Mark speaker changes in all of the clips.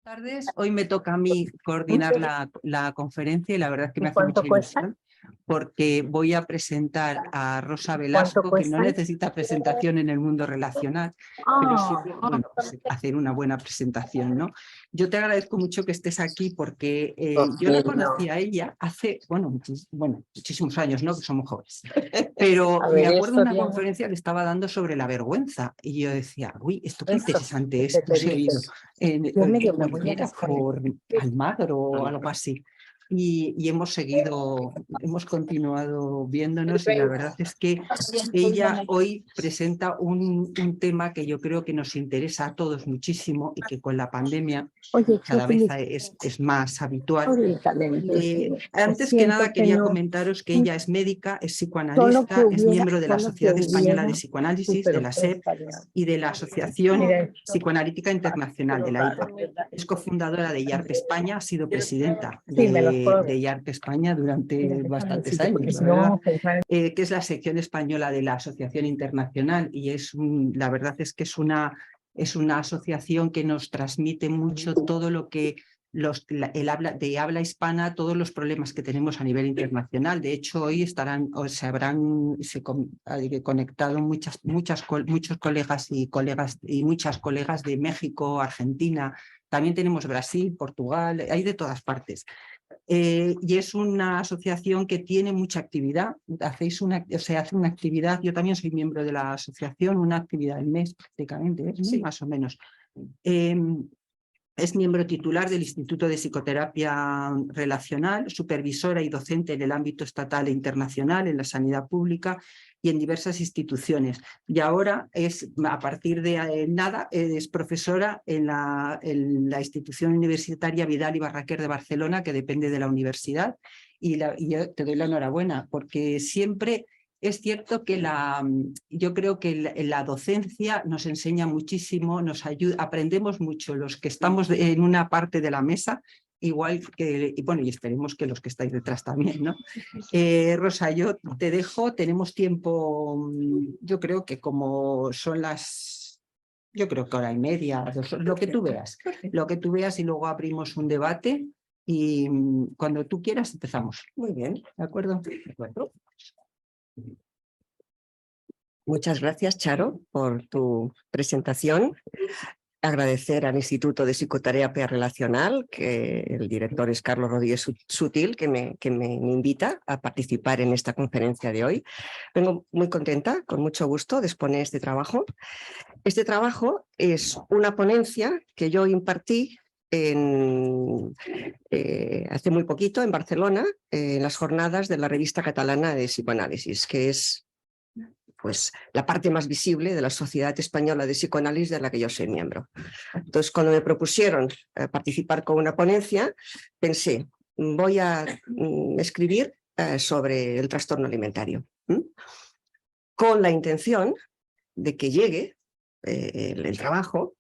Speaker 1: Tardes. Hoy me toca a mí coordinar la conferencia y la verdad es que me
Speaker 2: ¿Y
Speaker 1: hace mucha
Speaker 2: cuánto cuesta?
Speaker 1: ilusión porque voy a presentar a Rosa Velasco, que no necesita presentación en el mundo relacional, pero sí, bueno, pues, hacer una buena presentación, ¿no? Yo te agradezco mucho que estés aquí porque yo la conocí a ella hace, muchísimos años, ¿no? Que somos jóvenes. Pero me acuerdo de una conferencia que estaba dando sobre la vergüenza y yo decía, uy, esto qué interesante es, no se ha oído. Por Almagro o algo así. Y hemos continuado viéndonos y la verdad es que ella hoy presenta un tema que yo creo que nos interesa a todos muchísimo y que con la pandemia cada vez es más habitual. Antes que nada quería comentaros que ella es médica, es psicoanalista, es miembro de la Sociedad Española de Psicoanálisis, de la SEP y de la Asociación Psicoanalítica Internacional, de la IPA. Es cofundadora de IARP España, ha sido presidenta de IARP España durante bastantes años, ¿verdad? Que es la sección española de la Asociación Internacional y la verdad es que es una asociación que nos transmite mucho todo lo que de habla hispana, todos los problemas que tenemos a nivel internacional. De hecho, hoy se habrán conectado muchos colegas y muchas colegas de México, Argentina. También tenemos Brasil, Portugal, hay de todas partes. Y es una asociación que tiene mucha actividad. Hace una actividad, yo también soy miembro de la asociación, una actividad al mes prácticamente, sí, más o menos. Es miembro titular del Instituto de Psicoterapia Relacional, supervisora y docente en el ámbito estatal e internacional, en la sanidad pública y en diversas instituciones. Y ahora, a partir de nada, es profesora en la institución universitaria Vidal y Barraquer de Barcelona, que depende de la universidad. Y yo te doy la enhorabuena, porque siempre... Es cierto que yo creo que la docencia nos enseña muchísimo, nos ayuda, aprendemos mucho los que estamos en una parte de la mesa, igual que, y esperemos que los que estáis detrás también, ¿no? Rosa, yo te dejo, tenemos tiempo, yo creo que como son yo creo que hora y media, lo que tú veas y luego abrimos un debate y cuando tú quieras empezamos. Muy bien, ¿de acuerdo? De acuerdo.
Speaker 3: Muchas gracias, Charo, por tu presentación. Agradecer al Instituto de Psicoterapia Relacional, que el director es Carlos Rodríguez Sutil, que me invita a participar en esta conferencia de hoy. Vengo muy contenta, con mucho gusto, de exponer este trabajo. Este trabajo es una ponencia que yo impartí hace muy poquito en Barcelona, en las jornadas de la Revista Catalana de Psicoanálisis, que es la parte más visible de la Sociedad Española de Psicoanálisis de la que yo soy miembro. Entonces, cuando me propusieron participar con una ponencia, pensé, voy a escribir sobre el trastorno alimentario, con la intención de que llegue el trabajo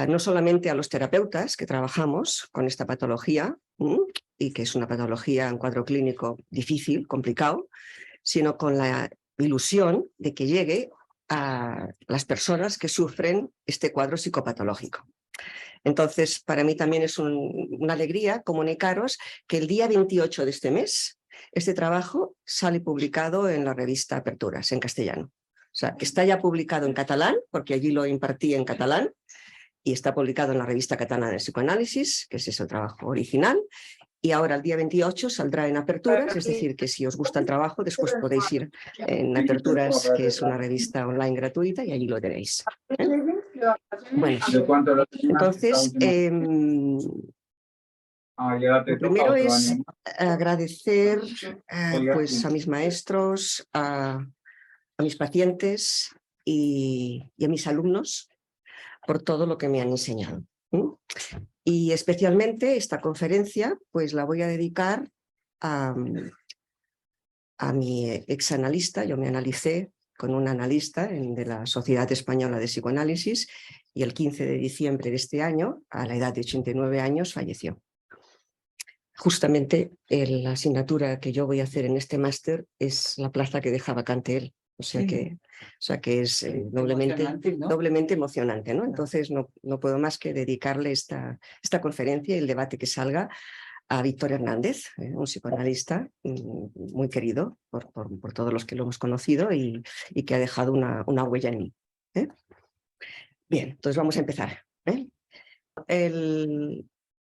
Speaker 3: no solamente a los terapeutas que trabajamos con esta patología, y que es una patología en cuadro clínico difícil, complicado, sino con la ilusión de que llegue a las personas que sufren este cuadro psicopatológico. Entonces, para mí también es una alegría comunicaros que el día 28 de este mes, este trabajo sale publicado en la revista Aperturas, en castellano. O sea, que está ya publicado en catalán, porque allí lo impartí en catalán, y está publicado en la revista Catalana de Psicoanálisis, que es ese trabajo original, y ahora el día 28 saldrá en Aperturas, es decir, que si os gusta el trabajo, después podéis ir en Aperturas, que es una revista online gratuita, y allí lo tenéis. Bueno, entonces, lo primero es agradecer pues, a mis maestros, a mis pacientes y a mis alumnos por todo lo que me han enseñado. Y especialmente esta conferencia pues la voy a dedicar a mi exanalista. Yo me analicé con un analista de la Sociedad Española de Psicoanálisis y el 15 de diciembre de este año, a la edad de 89 años, falleció. Justamente la asignatura que yo voy a hacer en este máster es la plaza que deja vacante él. O sea que es doblemente emocionante, ¿no? Entonces no puedo más que dedicarle esta conferencia y el debate que salga a Víctor Hernández, un psicoanalista muy querido por todos los que lo hemos conocido y que ha dejado una huella en mí. Bien, entonces vamos a empezar.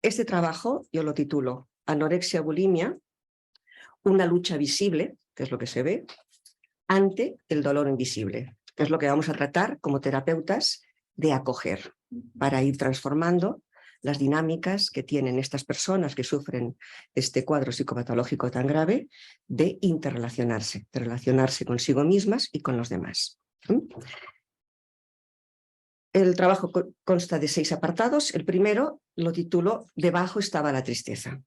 Speaker 3: Este trabajo yo lo titulo Anorexia bulimia, una lucha visible, que es lo que se ve, ante el dolor invisible, que es lo que vamos a tratar como terapeutas de acoger para ir transformando las dinámicas que tienen estas personas que sufren este cuadro psicopatológico tan grave de interrelacionarse, de relacionarse consigo mismas y con los demás. El trabajo consta de 6 apartados. El primero lo titulo Debajo estaba la tristeza.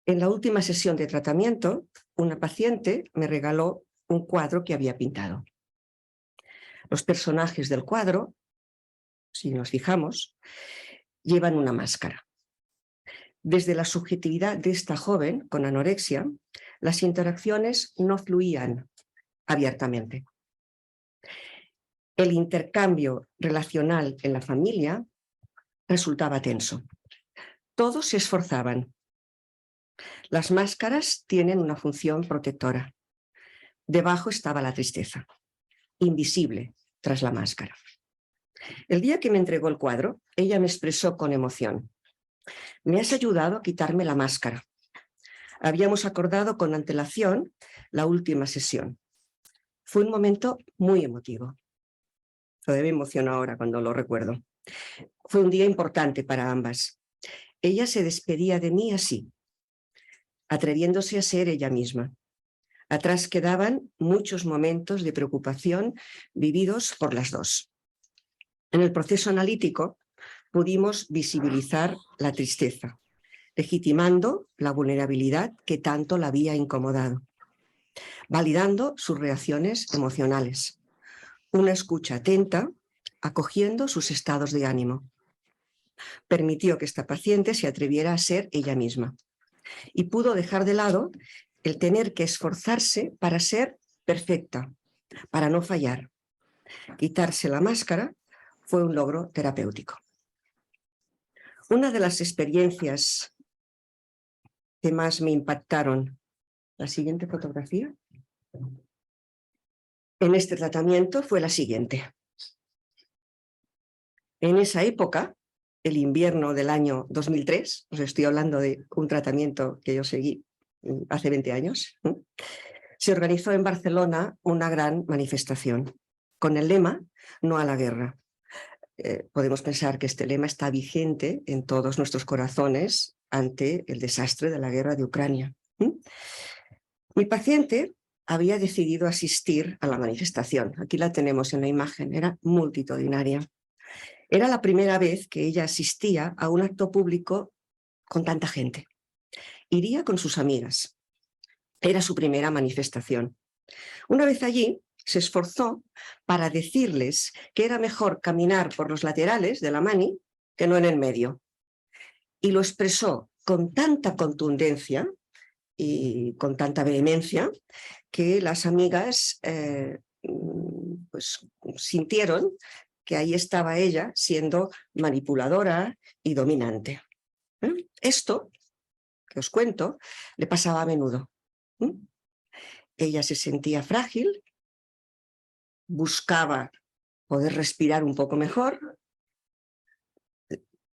Speaker 3: En la última sesión de tratamiento, una paciente me regaló un cuadro que había pintado. Los personajes del cuadro, si nos fijamos, llevan una máscara. Desde la subjetividad de esta joven con anorexia, las interacciones no fluían abiertamente. El intercambio relacional en la familia resultaba tenso. Todos se esforzaban. Las máscaras tienen una función protectora. Debajo estaba la tristeza, invisible tras la máscara. El día que me entregó el cuadro, ella me expresó con emoción: me has ayudado a quitarme la máscara. Habíamos acordado con antelación la última sesión. Fue un momento muy emotivo. Todavía me emociono ahora cuando lo recuerdo. Fue un día importante para ambas. Ella se despedía de mí así, atreviéndose a ser ella misma. Atrás quedaban muchos momentos de preocupación vividos por las dos. En el proceso analítico pudimos visibilizar la tristeza, legitimando la vulnerabilidad que tanto la había incomodado, validando sus reacciones emocionales, una escucha atenta, acogiendo sus estados de ánimo. Permitió que esta paciente se atreviera a ser ella misma y pudo dejar de lado el tener que esforzarse para ser perfecta, para no fallar. Quitarse la máscara fue un logro terapéutico. Una de las experiencias que más me impactaron, la siguiente fotografía, en este tratamiento fue la siguiente. En esa época, el invierno del año 2003, os estoy hablando de un tratamiento que yo seguí hace 20 años, se organizó en Barcelona una gran manifestación con el lema "No a la guerra". Podemos pensar que este lema está vigente en todos nuestros corazones ante el desastre de la guerra de Ucrania. Mi paciente había decidido asistir a la manifestación. Aquí la tenemos en la imagen, era multitudinaria. Era la primera vez que ella asistía a un acto público con tanta gente. Iría con sus amigas. Era su primera manifestación. Una vez allí, se esforzó para decirles que era mejor caminar por los laterales de la mani que no en el medio. Y lo expresó con tanta contundencia y con tanta vehemencia que las amigas pues, sintieron que ahí estaba ella siendo manipuladora y dominante. Esto, que os cuento, le pasaba a menudo. Ella se sentía frágil, buscaba poder respirar un poco mejor,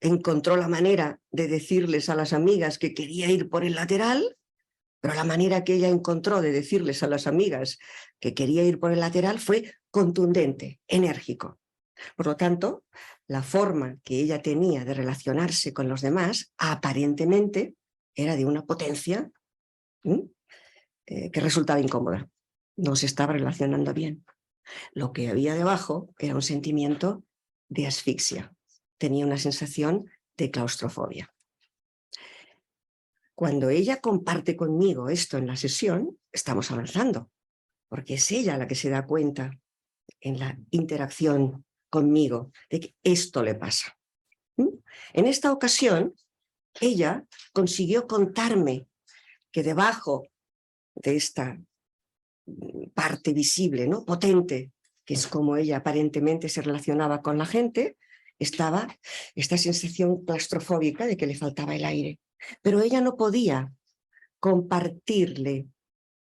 Speaker 3: encontró la manera de decirles a las amigas que quería ir por el lateral, pero la manera que ella encontró de decirles a las amigas que quería ir por el lateral fue contundente, enérgico. Por lo tanto, la forma que ella tenía de relacionarse con los demás aparentemente era de una potencia que resultaba incómoda. No se estaba relacionando bien. Lo que había debajo era un sentimiento de asfixia. Tenía una sensación de claustrofobia. Cuando ella comparte conmigo esto en la sesión, estamos avanzando, porque es ella la que se da cuenta en la interacción conmigo de que esto le pasa. En esta ocasión, ella consiguió contarme que debajo de esta parte visible, ¿no? Potente, que es como ella aparentemente se relacionaba con la gente, estaba esta sensación claustrofóbica de que le faltaba el aire. Pero ella no podía compartirle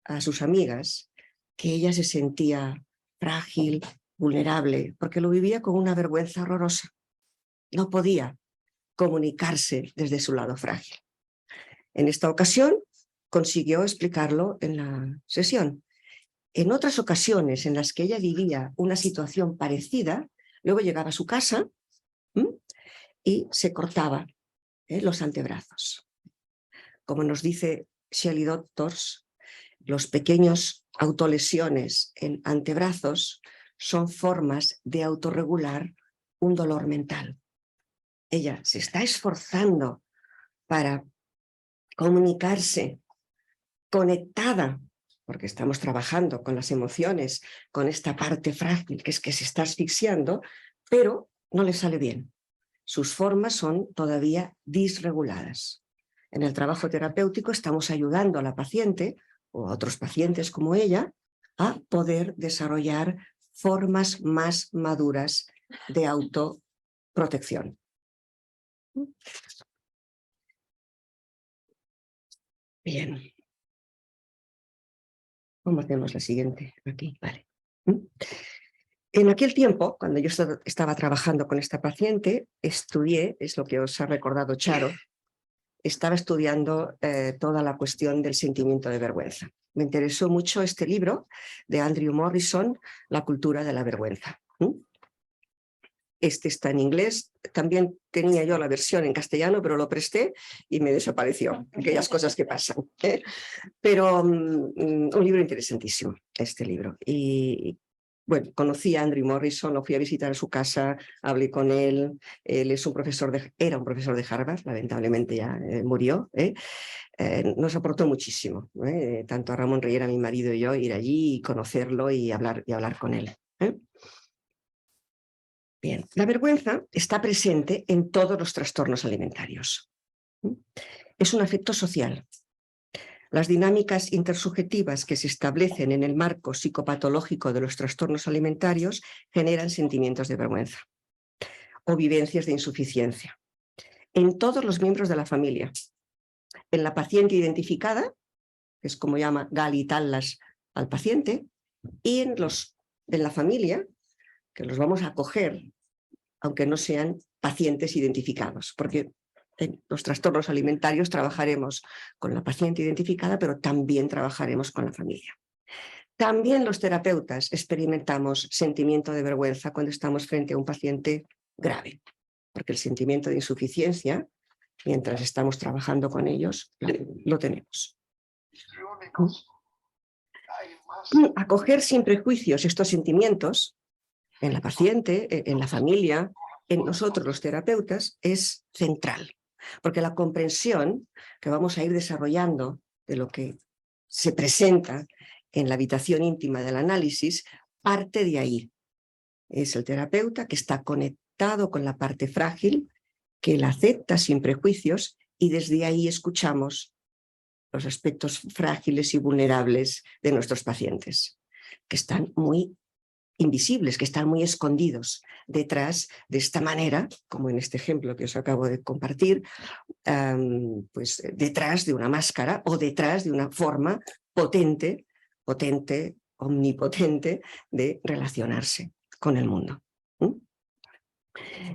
Speaker 3: a sus amigas que ella se sentía frágil, vulnerable, porque lo vivía con una vergüenza horrorosa. No podía comunicarse desde su lado frágil. En esta ocasión consiguió explicarlo en la sesión. En otras ocasiones en las que ella vivía una situación parecida, luego llegaba a su casa y se cortaba los antebrazos. Como nos dice Shelley Doctors, los pequeños autolesiones en antebrazos son formas de autorregular un dolor mental. Ella se está esforzando para comunicarse conectada, porque estamos trabajando con las emociones, con esta parte frágil que es que se está asfixiando, pero no le sale bien. Sus formas son todavía disreguladas. En el trabajo terapéutico estamos ayudando a la paciente o a otros pacientes como ella a poder desarrollar formas más maduras de autoprotección. Bien. ¿Cómo hacemos la siguiente? Aquí, vale. En aquel tiempo, cuando yo estaba trabajando con esta paciente, estudié, es lo que os ha recordado Charo, estaba estudiando toda la cuestión del sentimiento de vergüenza. Me interesó mucho este libro de Andrew Morrison, La cultura de la vergüenza. Este está en inglés, también tenía yo la versión en castellano, pero lo presté y me desapareció, aquellas cosas que pasan. Pero un libro interesantísimo, este libro. Y bueno, conocí a Andrew Morrison, lo fui a visitar a su casa, hablé con él. Él es un profesor era un profesor de Harvard, lamentablemente ya murió. Nos aportó muchísimo, tanto a Ramón Riera, mi marido y yo, ir allí y conocerlo y hablar con él. Bien, la vergüenza está presente en todos los trastornos alimentarios. Es un afecto social. Las dinámicas intersubjetivas que se establecen en el marco psicopatológico de los trastornos alimentarios generan sentimientos de vergüenza o vivencias de insuficiencia en todos los miembros de la familia. En la paciente identificada, que es como llama Gali Tallas al paciente, y en la familia, que los vamos a acoger, aunque no sean pacientes identificados, porque en los trastornos alimentarios trabajaremos con la paciente identificada, pero también trabajaremos con la familia. También los terapeutas experimentamos sentimiento de vergüenza cuando estamos frente a un paciente grave, porque el sentimiento de insuficiencia, mientras estamos trabajando con ellos, lo tenemos. Acoger sin prejuicios estos sentimientos en la paciente, en la familia, en nosotros los terapeutas, es central, porque la comprensión que vamos a ir desarrollando de lo que se presenta en la habitación íntima del análisis parte de ahí. Es el terapeuta que está conectado con la parte frágil, que la acepta sin prejuicios y desde ahí escuchamos los aspectos frágiles y vulnerables de nuestros pacientes, que están muy invisibles, que están muy escondidos detrás de esta manera, como en este ejemplo que os acabo de compartir, pues detrás de una máscara o detrás de una forma potente, omnipotente de relacionarse con el mundo.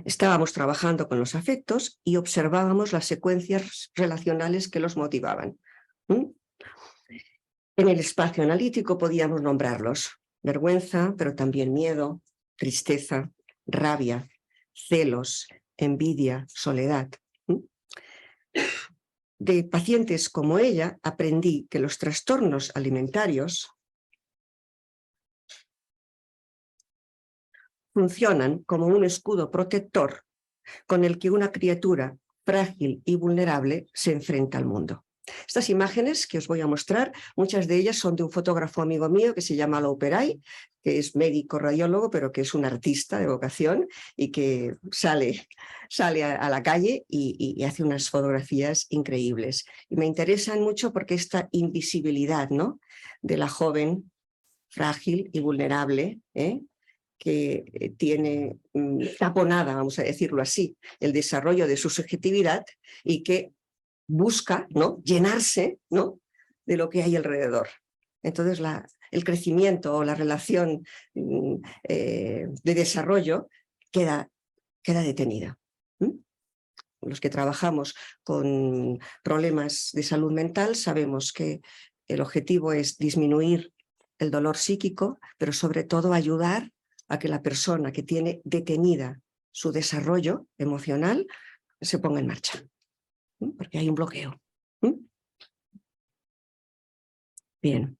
Speaker 3: Estábamos trabajando con los afectos y observábamos las secuencias relacionales que los motivaban. En el espacio analítico podíamos nombrarlos: vergüenza, pero también miedo, tristeza, rabia, celos, envidia, soledad. De pacientes como ella aprendí que los trastornos alimentarios funcionan como un escudo protector con el que una criatura frágil y vulnerable se enfrenta al mundo. Estas imágenes que os voy a mostrar, muchas de ellas son de un fotógrafo amigo mío que se llama Lau Peray, que es médico radiólogo, pero que es un artista de vocación y que sale a la calle y hace unas fotografías increíbles. Y me interesan mucho porque esta invisibilidad, ¿no?, de la joven frágil y vulnerable, que tiene taponada, vamos a decirlo así, el desarrollo de su subjetividad y que busca, ¿no?, llenarse, ¿no?, de lo que hay alrededor. Entonces el crecimiento o la relación de desarrollo queda detenida. Los que trabajamos con problemas de salud mental sabemos que el objetivo es disminuir el dolor psíquico, pero sobre todo ayudar a que la persona que tiene detenida su desarrollo emocional se ponga en marcha, porque hay un bloqueo. Bien.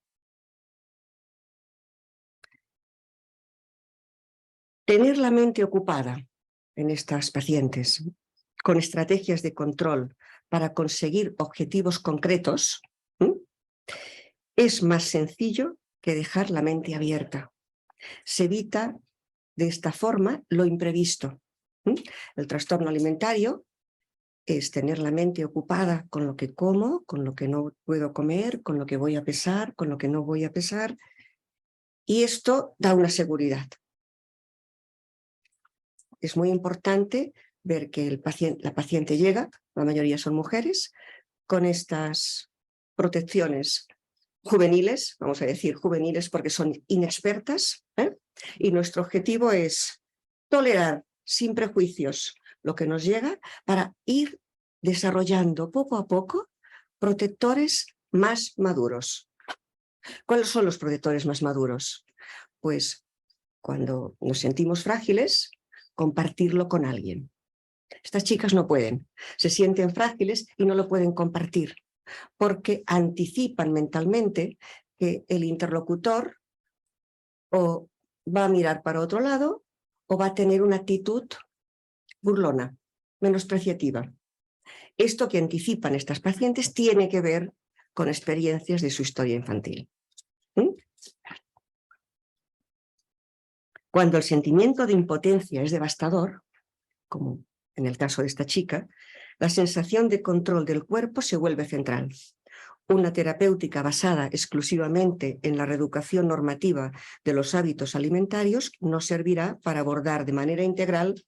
Speaker 3: Tener la mente ocupada en estas pacientes con estrategias de control para conseguir objetivos concretos es más sencillo que dejar la mente abierta. Se evita de esta forma lo imprevisto. El trastorno alimentario es tener la mente ocupada con lo que como, con lo que no puedo comer, con lo que voy a pesar, con lo que no voy a pesar, y esto da una seguridad. Es muy importante ver que la paciente llega, la mayoría son mujeres, con estas protecciones juveniles, vamos a decir juveniles porque son inexpertas, y nuestro objetivo es tolerar sin prejuicios lo que nos llega para ir desarrollando poco a poco protectores más maduros. ¿Cuáles son los protectores más maduros? Pues cuando nos sentimos frágiles, compartirlo con alguien. Estas chicas no pueden, se sienten frágiles y no lo pueden compartir, porque anticipan mentalmente que el interlocutor o va a mirar para otro lado o va a tener una actitud burlona, menospreciativa. Esto que anticipan estas pacientes tiene que ver con experiencias de su historia infantil. Cuando el sentimiento de impotencia es devastador, como en el caso de esta chica, la sensación de control del cuerpo se vuelve central. Una terapéutica basada exclusivamente en la reeducación normativa de los hábitos alimentarios no servirá para abordar de manera integral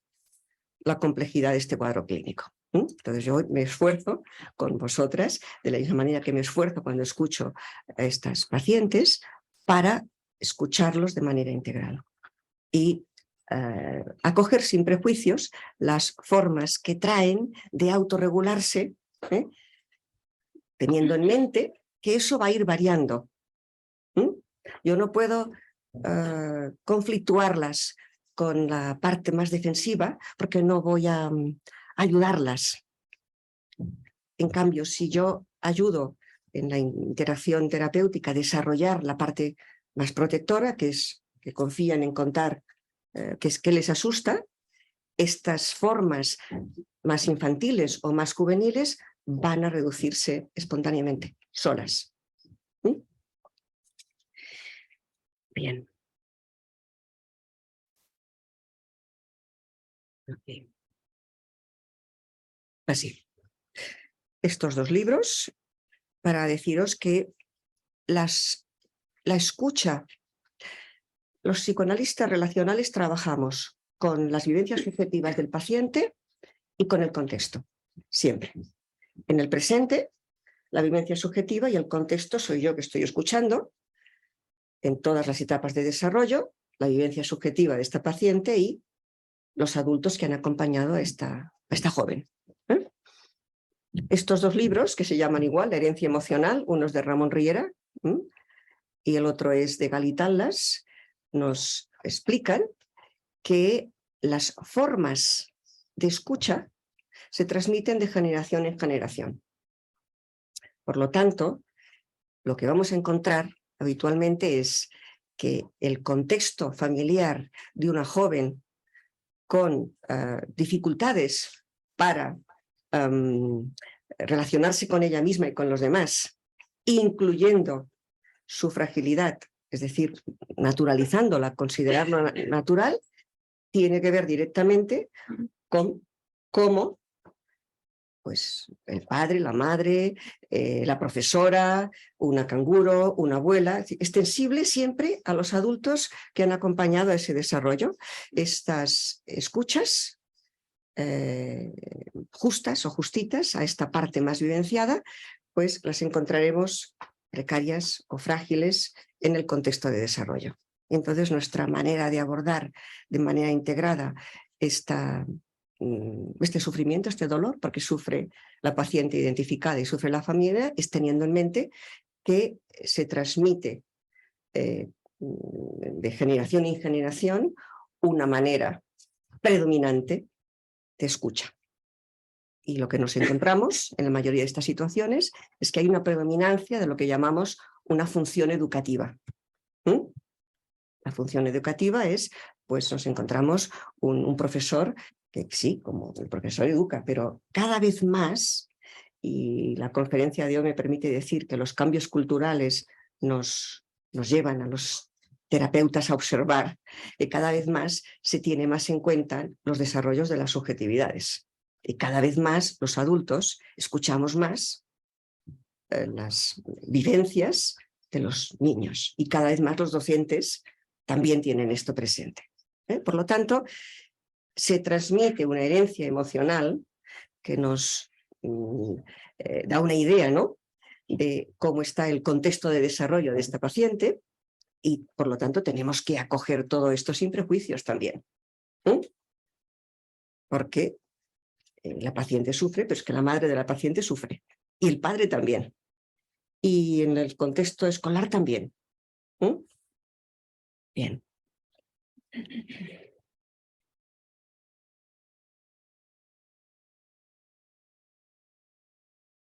Speaker 3: la complejidad de este cuadro clínico. Entonces yo me esfuerzo con vosotras, de la misma manera que me esfuerzo cuando escucho a estas pacientes, para escucharlos de manera integral y acoger sin prejuicios las formas que traen de autorregularse, teniendo en mente que eso va a ir variando. Yo no puedo conflictuarlas con la parte más defensiva porque no voy a ayudarlas. En cambio, si yo ayudo en la interacción terapéutica a desarrollar la parte más protectora, que es que confían en contar que les asusta, estas formas más infantiles o más juveniles van a reducirse espontáneamente, solas. Bien. Okay. Así. Estos dos libros para deciros que la escucha, los psicoanalistas relacionales trabajamos con las vivencias subjetivas del paciente y con el contexto, siempre. En el presente, la vivencia subjetiva y el contexto soy yo que estoy escuchando en todas las etapas de desarrollo, la vivencia subjetiva de esta paciente y los adultos que han acompañado a esta joven. Estos dos libros, que se llaman igual, La herencia emocional, uno es de Ramón Riera y el otro es de Galitallas, nos explican que las formas de escucha se transmiten de generación en generación. Por lo tanto, lo que vamos a encontrar habitualmente es que el contexto familiar de una joven con dificultades para relacionarse con ella misma y con los demás, incluyendo su fragilidad, es decir, naturalizándola, considerarla natural, tiene que ver directamente con cómo pues el padre, la madre, la profesora, una canguro, una abuela, extensible siempre a los adultos que han acompañado a ese desarrollo. Estas escuchas justas o justitas a esta parte más vivenciada, pues las encontraremos precarias o frágiles en el contexto de desarrollo. Entonces nuestra manera de abordar de manera integrada este sufrimiento, este dolor, porque sufre la paciente identificada y sufre la familia, es teniendo en mente que se transmite de generación en generación una manera predominante de escucha. Y lo que nos encontramos en la mayoría de estas situaciones es que hay una predominancia de lo que llamamos una función educativa. La función educativa es, pues nos encontramos un profesor que sí, como el profesor educa, pero cada vez más, y la conferencia de hoy me permite decir que los cambios culturales nos llevan a los terapeutas a observar que cada vez más se tiene más en cuenta los desarrollos de las subjetividades. Y cada vez más los adultos escuchamos más las vivencias de los niños y cada vez más los docentes también tienen esto presente. Por lo tanto, se transmite una herencia emocional que nos da una idea, ¿no?, de cómo está el contexto de desarrollo de esta paciente y, por lo tanto, tenemos que acoger todo esto sin prejuicios también. Porque la paciente sufre, pero es que la madre de la paciente sufre y el padre también. Y en el contexto escolar también. Bien.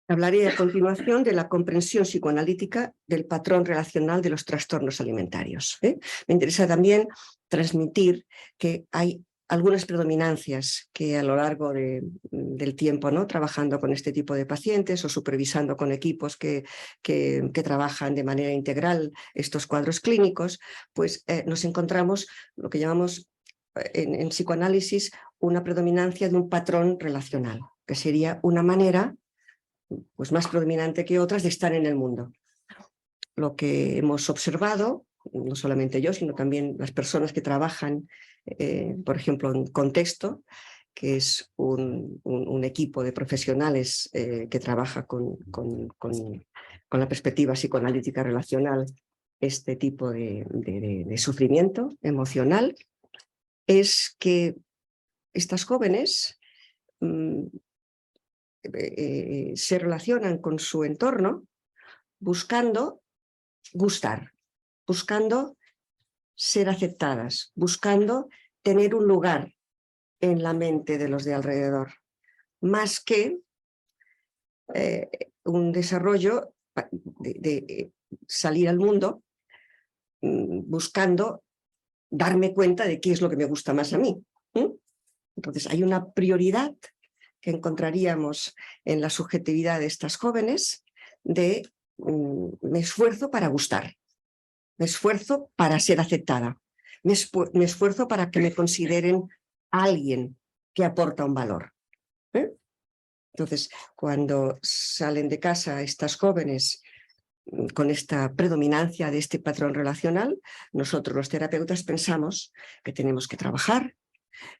Speaker 3: Hablaré a continuación de la comprensión psicoanalítica del patrón relacional de los trastornos alimentarios. Me interesa también transmitir que hay algunas predominancias que a lo largo del tiempo, ¿no?, trabajando con este tipo de pacientes o supervisando con equipos que trabajan de manera integral estos cuadros clínicos, pues nos encontramos lo que llamamos en psicoanálisis una predominancia de un patrón relacional, que sería una manera pues más predominante que otras de estar en el mundo. Lo que hemos observado, no solamente yo, sino también las personas que trabajan, por ejemplo, en Contexto, que es un equipo de profesionales que trabaja con la perspectiva psicoanalítica relacional este tipo de sufrimiento emocional, es que estas jóvenes se relacionan con su entorno buscando gustar, buscando ser aceptadas, buscando tener un lugar en la mente de los de alrededor, más que un desarrollo de salir al mundo buscando darme cuenta de qué es lo que me gusta más a mí. Entonces hay una prioridad que encontraríamos en la subjetividad de estas jóvenes de me esfuerzo para gustar, me esfuerzo para ser aceptada, me esfuerzo para que me consideren alguien que aporta un valor. Entonces, cuando salen de casa estas jóvenes con esta predominancia de este patrón relacional, nosotros los terapeutas pensamos que tenemos que trabajar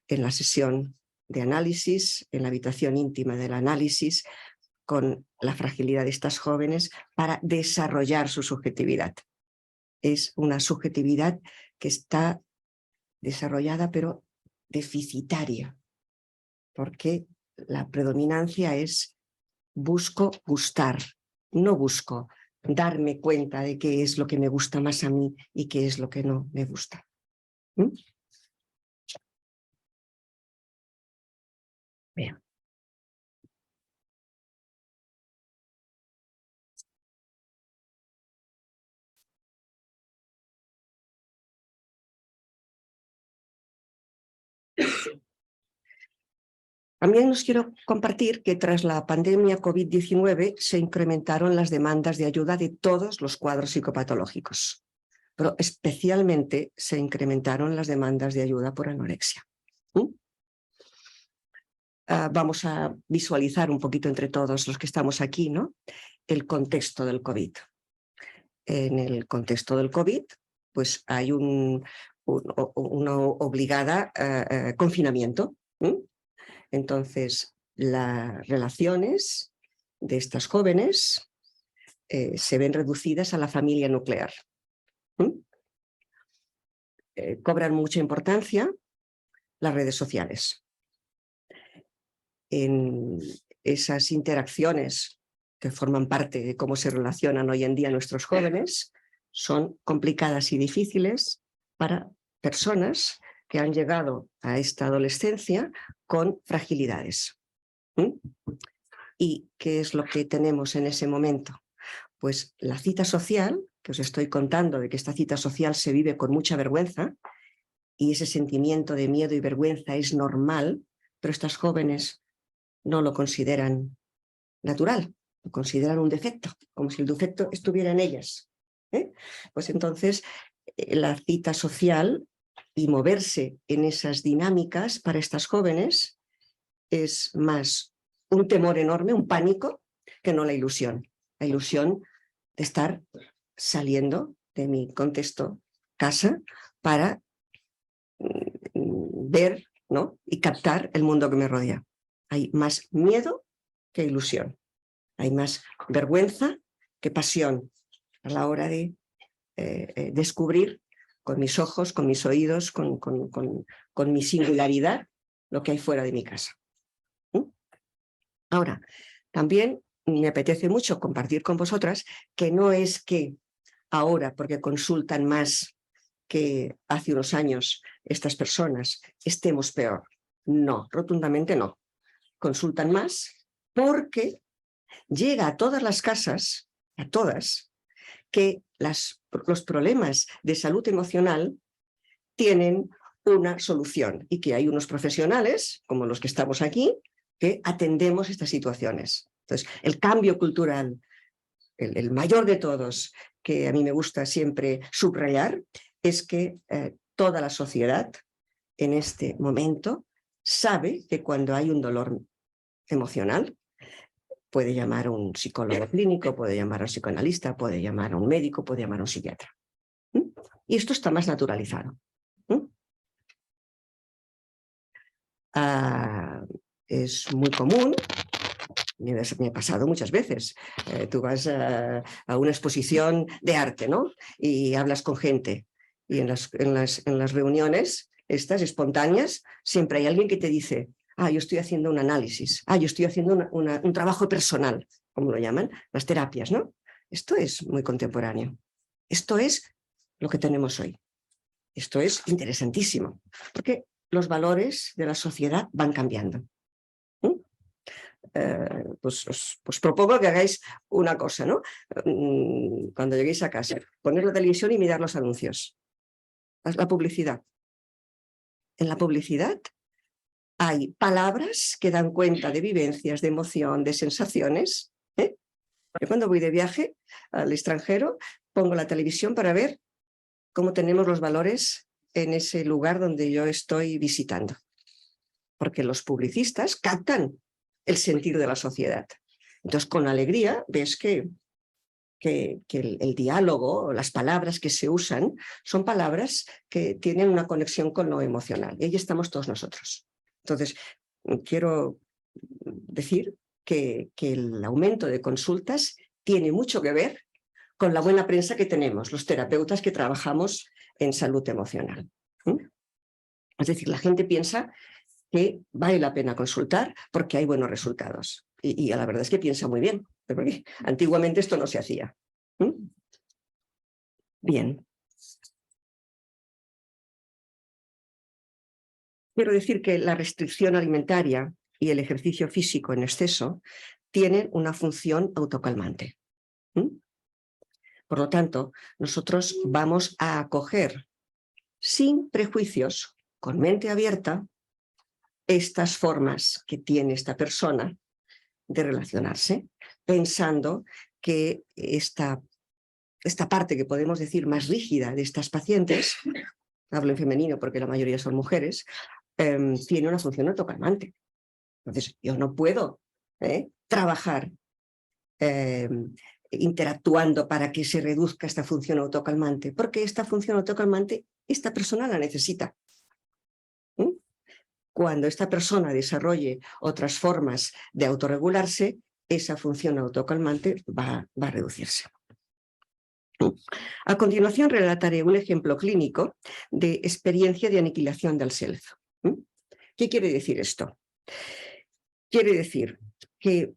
Speaker 3: en la sesión de análisis, en la habitación íntima del análisis, con la fragilidad de estas jóvenes para desarrollar su subjetividad. Es una subjetividad que está desarrollada pero deficitaria, porque la predominancia es busco gustar, no busco darme cuenta de qué es lo que me gusta más a mí y qué es lo que no me gusta. Bien. También os quiero compartir que tras la pandemia COVID-19 se incrementaron las demandas de ayuda de todos los cuadros psicopatológicos, pero especialmente se incrementaron las demandas de ayuda por anorexia. vamos a visualizar un poquito entre todos los que estamos aquí, ¿no? El contexto del COVID. En el contexto del COVID, pues hay una obligada confinamiento. Entonces, las relaciones de estas jóvenes se ven reducidas a la familia nuclear. Cobran mucha importancia las redes sociales. En esas interacciones que forman parte de cómo se relacionan hoy en día nuestros jóvenes son complicadas y difíciles para personas que han llegado a esta adolescencia con fragilidades. ¿Y qué es lo que tenemos en ese momento? Pues la cita social, que os estoy contando de que esta cita social se vive con mucha vergüenza, y ese sentimiento de miedo y vergüenza es normal, pero estas jóvenes no lo consideran natural, lo consideran un defecto, como si el defecto estuviera en ellas. Pues entonces la cita social y moverse en esas dinámicas para estas jóvenes es más un temor enorme, un pánico, que no la ilusión. La ilusión de estar saliendo de mi contexto casa para ver, ¿no? Y captar el mundo que me rodea. Hay más miedo que ilusión. Hay más vergüenza que pasión a la hora de descubrir con mis ojos, con mis oídos, con mi singularidad, lo que hay fuera de mi casa. Ahora, también me apetece mucho compartir con vosotras que no es que ahora, porque consultan más que hace unos años estas personas, estemos peor. No, rotundamente no. Consultan más porque llega a todas las casas, a todas, que los problemas de salud emocional tienen una solución y que hay unos profesionales, como los que estamos aquí, que atendemos estas situaciones. Entonces, el cambio cultural, el mayor de todos, que a mí me gusta siempre subrayar, es que toda la sociedad en este momento sabe que cuando hay un dolor emocional, puede llamar a un psicólogo clínico, puede llamar a un psicoanalista, puede llamar a un médico, puede llamar a un psiquiatra. Y esto está más naturalizado. Es muy común, me ha pasado muchas veces, tú vas a una exposición de arte, ¿no? Y hablas con gente, y en las reuniones estas espontáneas siempre hay alguien que te dice: yo estoy haciendo un análisis, yo estoy haciendo un trabajo personal, como lo llaman, las terapias, ¿no? Esto es muy contemporáneo. Esto es lo que tenemos hoy. Esto es interesantísimo, porque los valores de la sociedad van cambiando. Pues os propongo que hagáis una cosa, ¿no? Cuando lleguéis a casa, poner la televisión y mirar los anuncios. La publicidad. En la publicidad hay palabras que dan cuenta de vivencias, de emoción, de sensaciones. Yo cuando voy de viaje al extranjero pongo la televisión para ver cómo tenemos los valores en ese lugar donde yo estoy visitando. Porque los publicistas captan el sentir de la sociedad. Entonces, con alegría ves que el diálogo, las palabras que se usan, son palabras que tienen una conexión con lo emocional. Y ahí estamos todos nosotros. Entonces, quiero decir que el aumento de consultas tiene mucho que ver con la buena prensa que tenemos, los terapeutas que trabajamos en salud emocional. Es decir, la gente piensa que vale la pena consultar porque hay buenos resultados. Y la verdad es que piensa muy bien, porque antiguamente esto no se hacía. Bien. Quiero decir que la restricción alimentaria y el ejercicio físico en exceso tienen una función autocalmante. Por lo tanto, nosotros vamos a acoger sin prejuicios, con mente abierta, estas formas que tiene esta persona de relacionarse, pensando que esta parte que podemos decir más rígida de estas pacientes, hablo en femenino porque la mayoría son mujeres, tiene una función autocalmante. Entonces, yo no puedo trabajar interactuando para que se reduzca esta función autocalmante, porque esta función autocalmante, esta persona la necesita. Cuando esta persona desarrolle otras formas de autorregularse, esa función autocalmante va a reducirse. A continuación relataré un ejemplo clínico de experiencia de aniquilación del self. ¿Qué quiere decir esto? Quiere decir que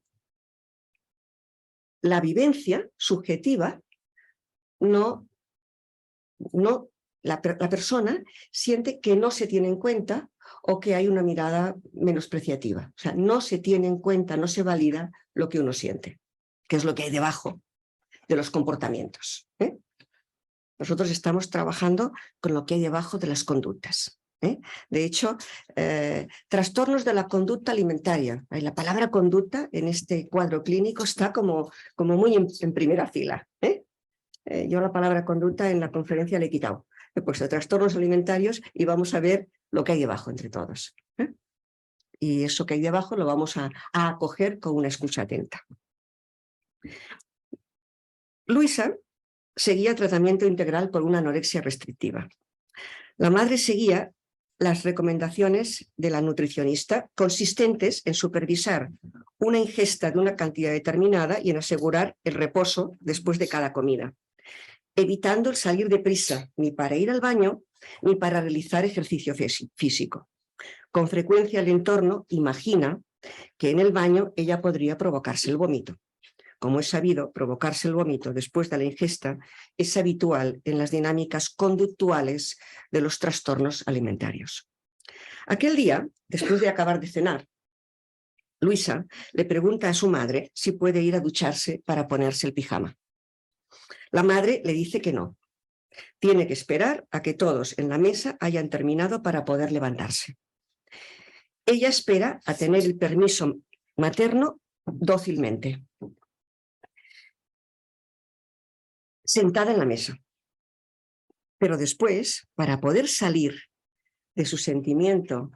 Speaker 3: la vivencia subjetiva la persona siente que no se tiene en cuenta o que hay una mirada menospreciativa. O sea, no se tiene en cuenta, no se valida lo que uno siente, que es lo que hay debajo de los comportamientos. Nosotros estamos trabajando con lo que hay debajo de las conductas. De hecho, trastornos de la conducta alimentaria. La palabra conducta en este cuadro clínico está como muy en primera fila. Yo la palabra conducta en la conferencia le he quitado. He puesto trastornos alimentarios y vamos a ver lo que hay debajo entre todos. Y eso que hay debajo lo vamos a acoger con una escucha atenta. Luisa seguía tratamiento integral por una anorexia restrictiva. La madre seguía las recomendaciones de la nutricionista, consistentes en supervisar una ingesta de una cantidad determinada y en asegurar el reposo después de cada comida, evitando el salir deprisa ni para ir al baño ni para realizar ejercicio físico. Con frecuencia el entorno imagina que en el baño ella podría provocarse el vómito. Como es sabido, provocarse el vómito después de la ingesta es habitual en las dinámicas conductuales de los trastornos alimentarios. Aquel día, después de acabar de cenar, Luisa le pregunta a su madre si puede ir a ducharse para ponerse el pijama. La madre le dice que no. Tiene que esperar a que todos en la mesa hayan terminado para poder levantarse. Ella espera a tener el permiso materno dócilmente, sentada en la mesa. Pero después, para poder salir de su sentimiento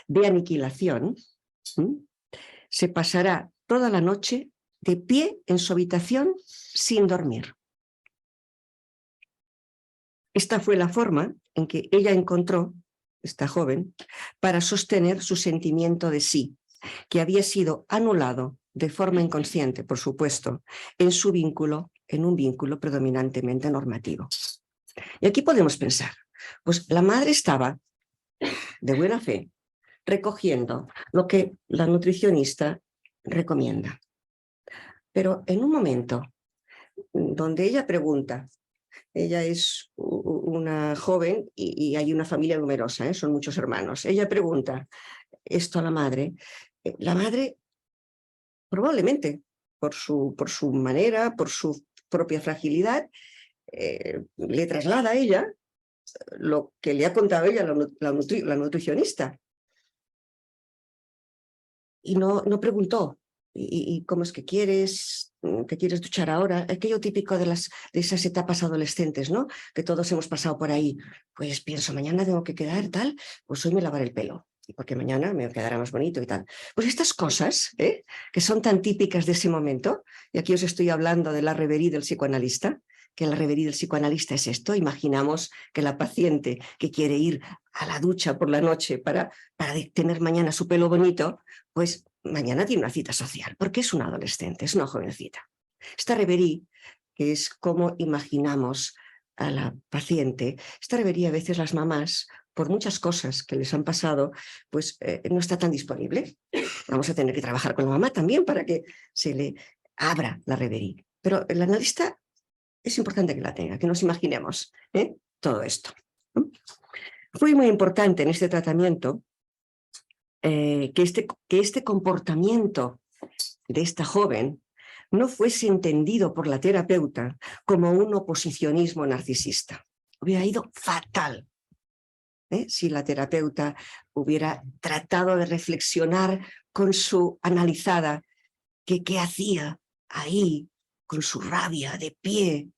Speaker 3: de aniquilación, se pasará toda la noche de pie en su habitación sin dormir. Esta fue la forma en que ella encontró, esta joven, para sostener su sentimiento de sí, que había sido anulado de forma inconsciente, por supuesto, en un vínculo predominantemente normativo. Y aquí podemos pensar, pues la madre estaba, de buena fe, recogiendo lo que la nutricionista recomienda. Pero en un momento donde ella pregunta, ella es una joven y hay una familia numerosa, son muchos hermanos, ella pregunta esto a la madre probablemente por su manera, por su propia fragilidad, le traslada a ella lo que le ha contado ella la nutricionista. Y no preguntó, ¿y cómo es que quieres? ¿Qué quieres duchar ahora? Aquello típico de esas etapas adolescentes, ¿no? Que todos hemos pasado por ahí. Pues pienso, mañana tengo que quedar tal, pues hoy me lavaré el pelo, porque mañana me quedará más bonito y tal. Pues estas cosas, que son tan típicas de ese momento, y aquí os estoy hablando de la reverie del psicoanalista, que la reverie del psicoanalista es esto. Imaginamos que la paciente que quiere ir a la ducha por la noche para tener mañana su pelo bonito, pues mañana tiene una cita social, porque es una adolescente, es una jovencita. Esta reverie, que es como imaginamos a la paciente, esta reverie a veces las mamás, por muchas cosas que les han pasado, pues no está tan disponible. Vamos a tener que trabajar con la mamá también para que se le abra la reverie. Pero el analista es importante que la tenga, que nos imaginemos todo esto. Fue muy importante en este tratamiento que este comportamiento de esta joven no fuese entendido por la terapeuta como un oposicionismo narcisista. Hubiera ido fatal si la terapeuta hubiera tratado de reflexionar con su analizada qué hacía ahí con su rabia, de pie,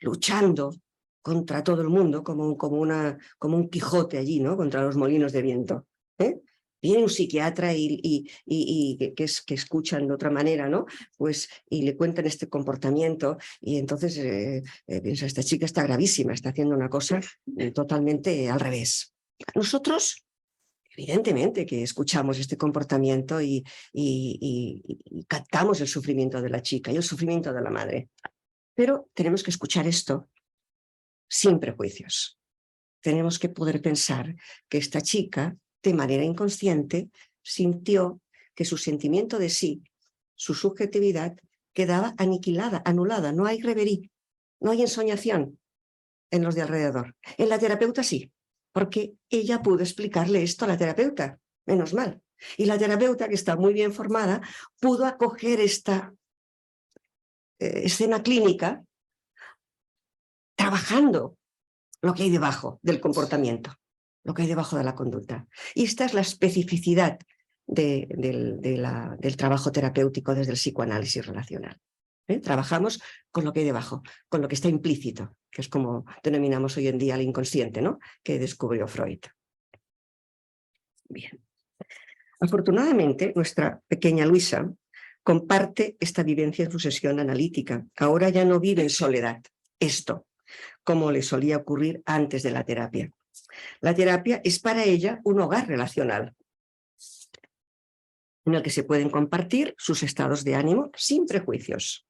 Speaker 3: luchando contra todo el mundo, como un Quijote allí, ¿no? Contra los molinos de viento. Viene un psiquiatra que escuchan de otra manera, ¿no? Pues, y le cuentan este comportamiento y entonces piensa, esta chica está gravísima, está haciendo una cosa totalmente al revés. Nosotros, evidentemente que escuchamos este comportamiento y captamos el sufrimiento de la chica y el sufrimiento de la madre. Pero tenemos que escuchar esto sin prejuicios. Tenemos que poder pensar que esta chica, de manera inconsciente, sintió que su sentimiento de sí, su subjetividad, quedaba aniquilada, anulada. No hay reverie, no hay ensoñación en los de alrededor. En la terapeuta sí, porque ella pudo explicarle esto a la terapeuta, menos mal. Y la terapeuta, que está muy bien formada, pudo acoger esta escena clínica trabajando lo que hay debajo del comportamiento, lo que hay debajo de la conducta. Y esta es la especificidad del trabajo terapéutico desde el psicoanálisis relacional. Trabajamos con lo que hay debajo, con lo que está implícito, que es como denominamos hoy en día el inconsciente, ¿no? Que descubrió Freud. Bien. Afortunadamente, nuestra pequeña Luisa comparte esta vivencia en su sesión analítica. Ahora ya no vive en soledad. Esto, como le solía ocurrir antes de la terapia. La terapia es para ella un hogar relacional, en el que se pueden compartir sus estados de ánimo sin prejuicios.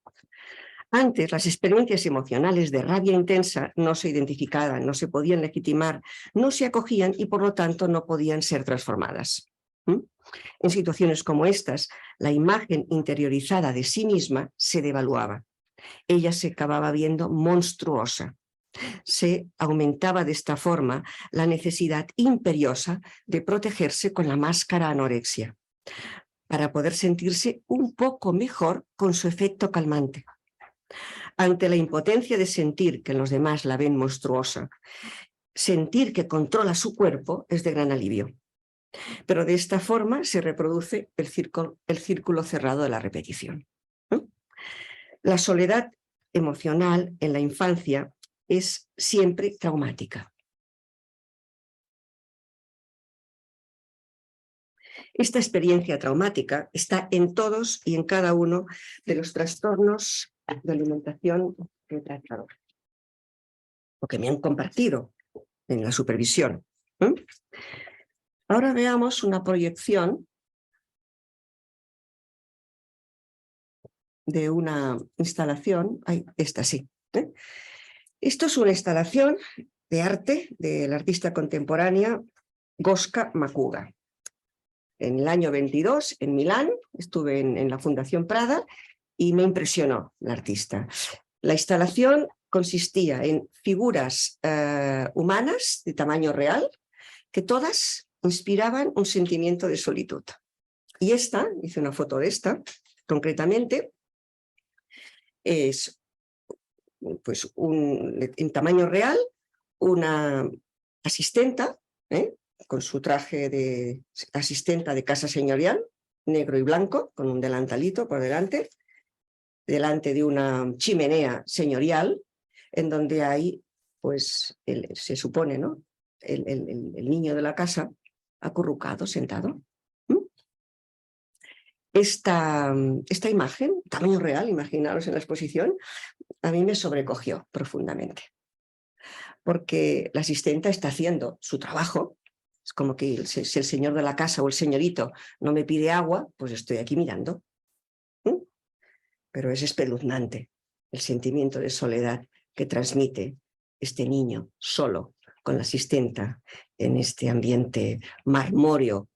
Speaker 3: Antes, las experiencias emocionales de rabia intensa no se identificaban, no se podían legitimar, no se acogían y por lo tanto no podían ser transformadas. En situaciones como estas, la imagen interiorizada de sí misma se devaluaba. Ella se acababa viendo monstruosa. Se aumentaba de esta forma la necesidad imperiosa de protegerse con la máscara anorexia, para poder sentirse un poco mejor con su efecto calmante. Ante la impotencia de sentir que los demás la ven monstruosa, sentir que controla su cuerpo es de gran alivio. Pero de esta forma se reproduce el círculo cerrado de la repetición. La soledad emocional en la infancia es siempre traumática. Esta experiencia traumática está en todos y en cada uno de los trastornos de alimentación que he tratado, o que me han compartido en la supervisión. Ahora veamos una proyección de una instalación. Esta sí. Esto es una instalación de arte de la artista contemporánea Goska Makuga. En el año 22, en Milán, estuve en la Fundación Prada y me impresionó la artista. La instalación consistía en figuras humanas de tamaño real, que todas inspiraban un sentimiento de solitud. Y esta, hice una foto de esta, concretamente, es pues en tamaño real, una asistenta, con su traje de asistenta de casa señorial, negro y blanco, con un delantalito por delante de una chimenea señorial, en donde hay, pues, se supone, ¿no?, el niño de la casa acurrucado, sentado. Esta imagen, tamaño real, imaginaros en la exposición, a mí me sobrecogió profundamente. Porque la asistenta está haciendo su trabajo. Es como que si el señor de la casa o el señorito no me pide agua, pues estoy aquí mirando. Pero es espeluznante el sentimiento de soledad que transmite este niño solo con la asistenta en este ambiente marmóreo,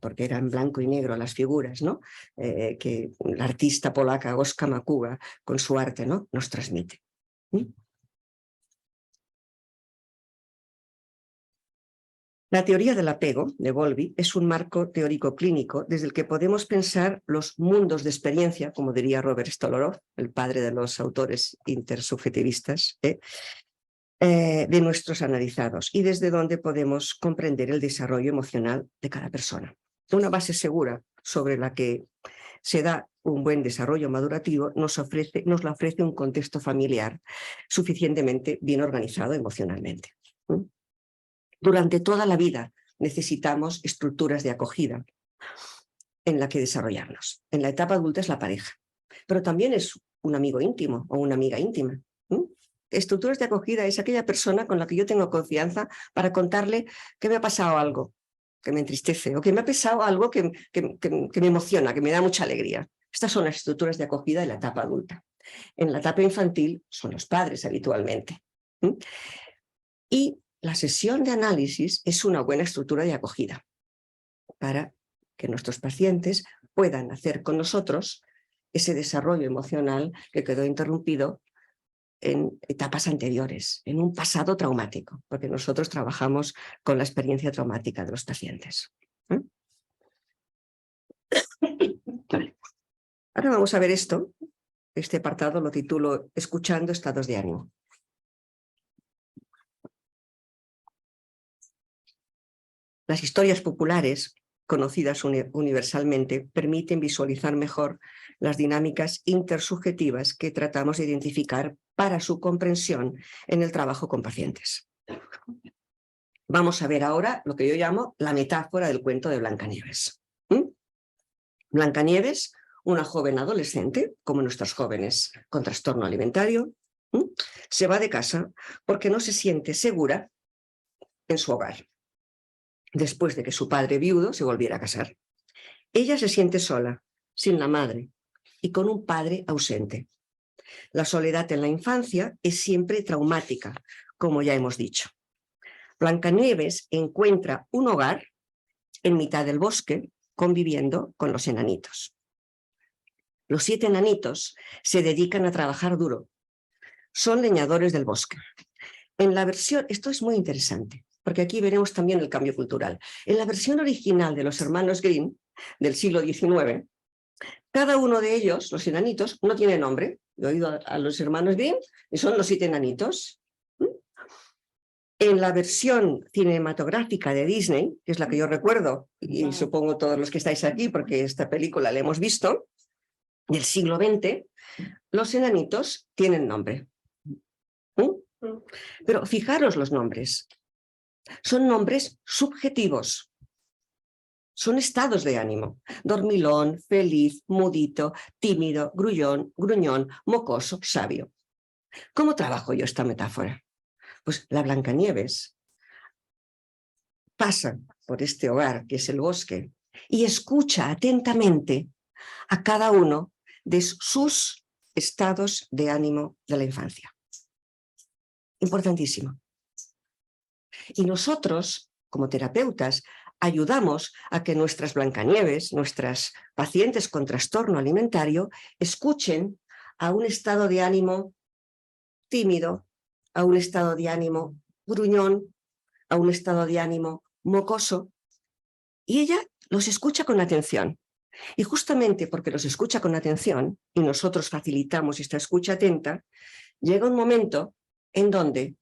Speaker 3: porque eran blanco y negro las figuras, ¿no? Que la artista polaca Goska Makuga con su arte, ¿no?, nos transmite. La teoría del apego de Bowlby es un marco teórico clínico desde el que podemos pensar los mundos de experiencia, como diría Robert Stolorow, el padre de los autores intersubjetivistas, de nuestros analizados, y desde donde podemos comprender el desarrollo emocional de cada persona. Una base segura sobre la que se da un buen desarrollo madurativo, nos lo ofrece un contexto familiar suficientemente bien organizado emocionalmente. Durante toda la vida necesitamos estructuras de acogida en la que desarrollarnos. En la etapa adulta es la pareja, pero también es un amigo íntimo o una amiga íntima. Estructuras de acogida es aquella persona con la que yo tengo confianza para contarle que me ha pasado algo que me entristece o que me ha pasado algo que me emociona, que me da mucha alegría. Estas son las estructuras de acogida en la etapa adulta. En la etapa infantil son los padres habitualmente. Y la sesión de análisis es una buena estructura de acogida para que nuestros pacientes puedan hacer con nosotros ese desarrollo emocional que quedó interrumpido en etapas anteriores, en un pasado traumático, porque nosotros trabajamos con la experiencia traumática de los pacientes. Vale. Ahora vamos a ver esto. Este apartado lo titulo Escuchando estados de ánimo. Las historias populares, conocidas universalmente, permiten visualizar mejor las dinámicas intersubjetivas que tratamos de identificar para su comprensión en el trabajo con pacientes. Vamos a ver ahora lo que yo llamo la metáfora del cuento de Blancanieves. Blancanieves, una joven adolescente, como nuestros jóvenes con trastorno alimentario, se va de casa porque no se siente segura en su hogar, después de que su padre viudo se volviera a casar. Ella se siente sola, sin la madre y con un padre ausente. La soledad en la infancia es siempre traumática, como ya hemos dicho. Blancanieves encuentra un hogar en mitad del bosque, conviviendo con los enanitos. Los 7 enanitos se dedican a trabajar duro. Son leñadores del bosque. En la versión, esto es muy interesante, porque aquí veremos también el cambio cultural. En la versión original de los hermanos Grimm, del siglo XIX, cada uno de ellos, los enanitos, no tiene nombre. He oído a los hermanos Grimm y son los 7 enanitos. En la versión cinematográfica de Disney, que es la que yo recuerdo, y supongo todos los que estáis aquí, porque esta película la hemos visto, del siglo XX, los enanitos tienen nombre. Pero fijaros los nombres. Son nombres subjetivos. Son estados de ánimo. Dormilón, feliz, mudito, tímido, gruñón, mocoso, sabio. ¿Cómo trabajo yo esta metáfora? Pues la Blancanieves pasa por este hogar, que es el bosque, y escucha atentamente a cada uno de sus estados de ánimo de la infancia. Importantísimo. Y nosotros, como terapeutas, ayudamos a que nuestras Blancanieves, nuestras pacientes con trastorno alimentario, escuchen a un estado de ánimo tímido, a un estado de ánimo gruñón, a un estado de ánimo mocoso, y ella los escucha con atención. Y justamente porque los escucha con atención, y nosotros facilitamos esta escucha atenta, llega un momento en donde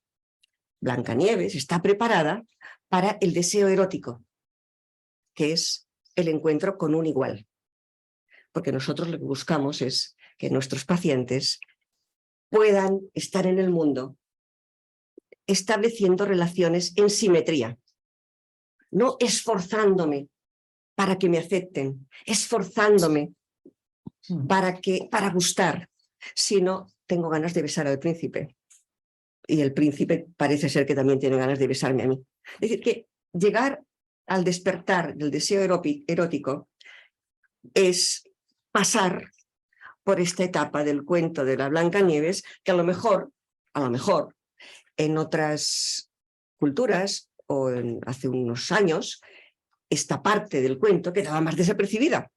Speaker 3: Blancanieves está preparada para el deseo erótico, que es el encuentro con un igual. Porque nosotros lo que buscamos es que nuestros pacientes puedan estar en el mundo estableciendo relaciones en simetría, no esforzándome para que me acepten, esforzándome para gustar, sino tengo ganas de besar al príncipe. Y el príncipe parece ser que también tiene ganas de besarme a mí. Es decir, que llegar al despertar del deseo erótico es pasar por esta etapa del cuento de la Blancanieves, que a lo mejor, en otras culturas o hace unos años, esta parte del cuento quedaba más desapercibida.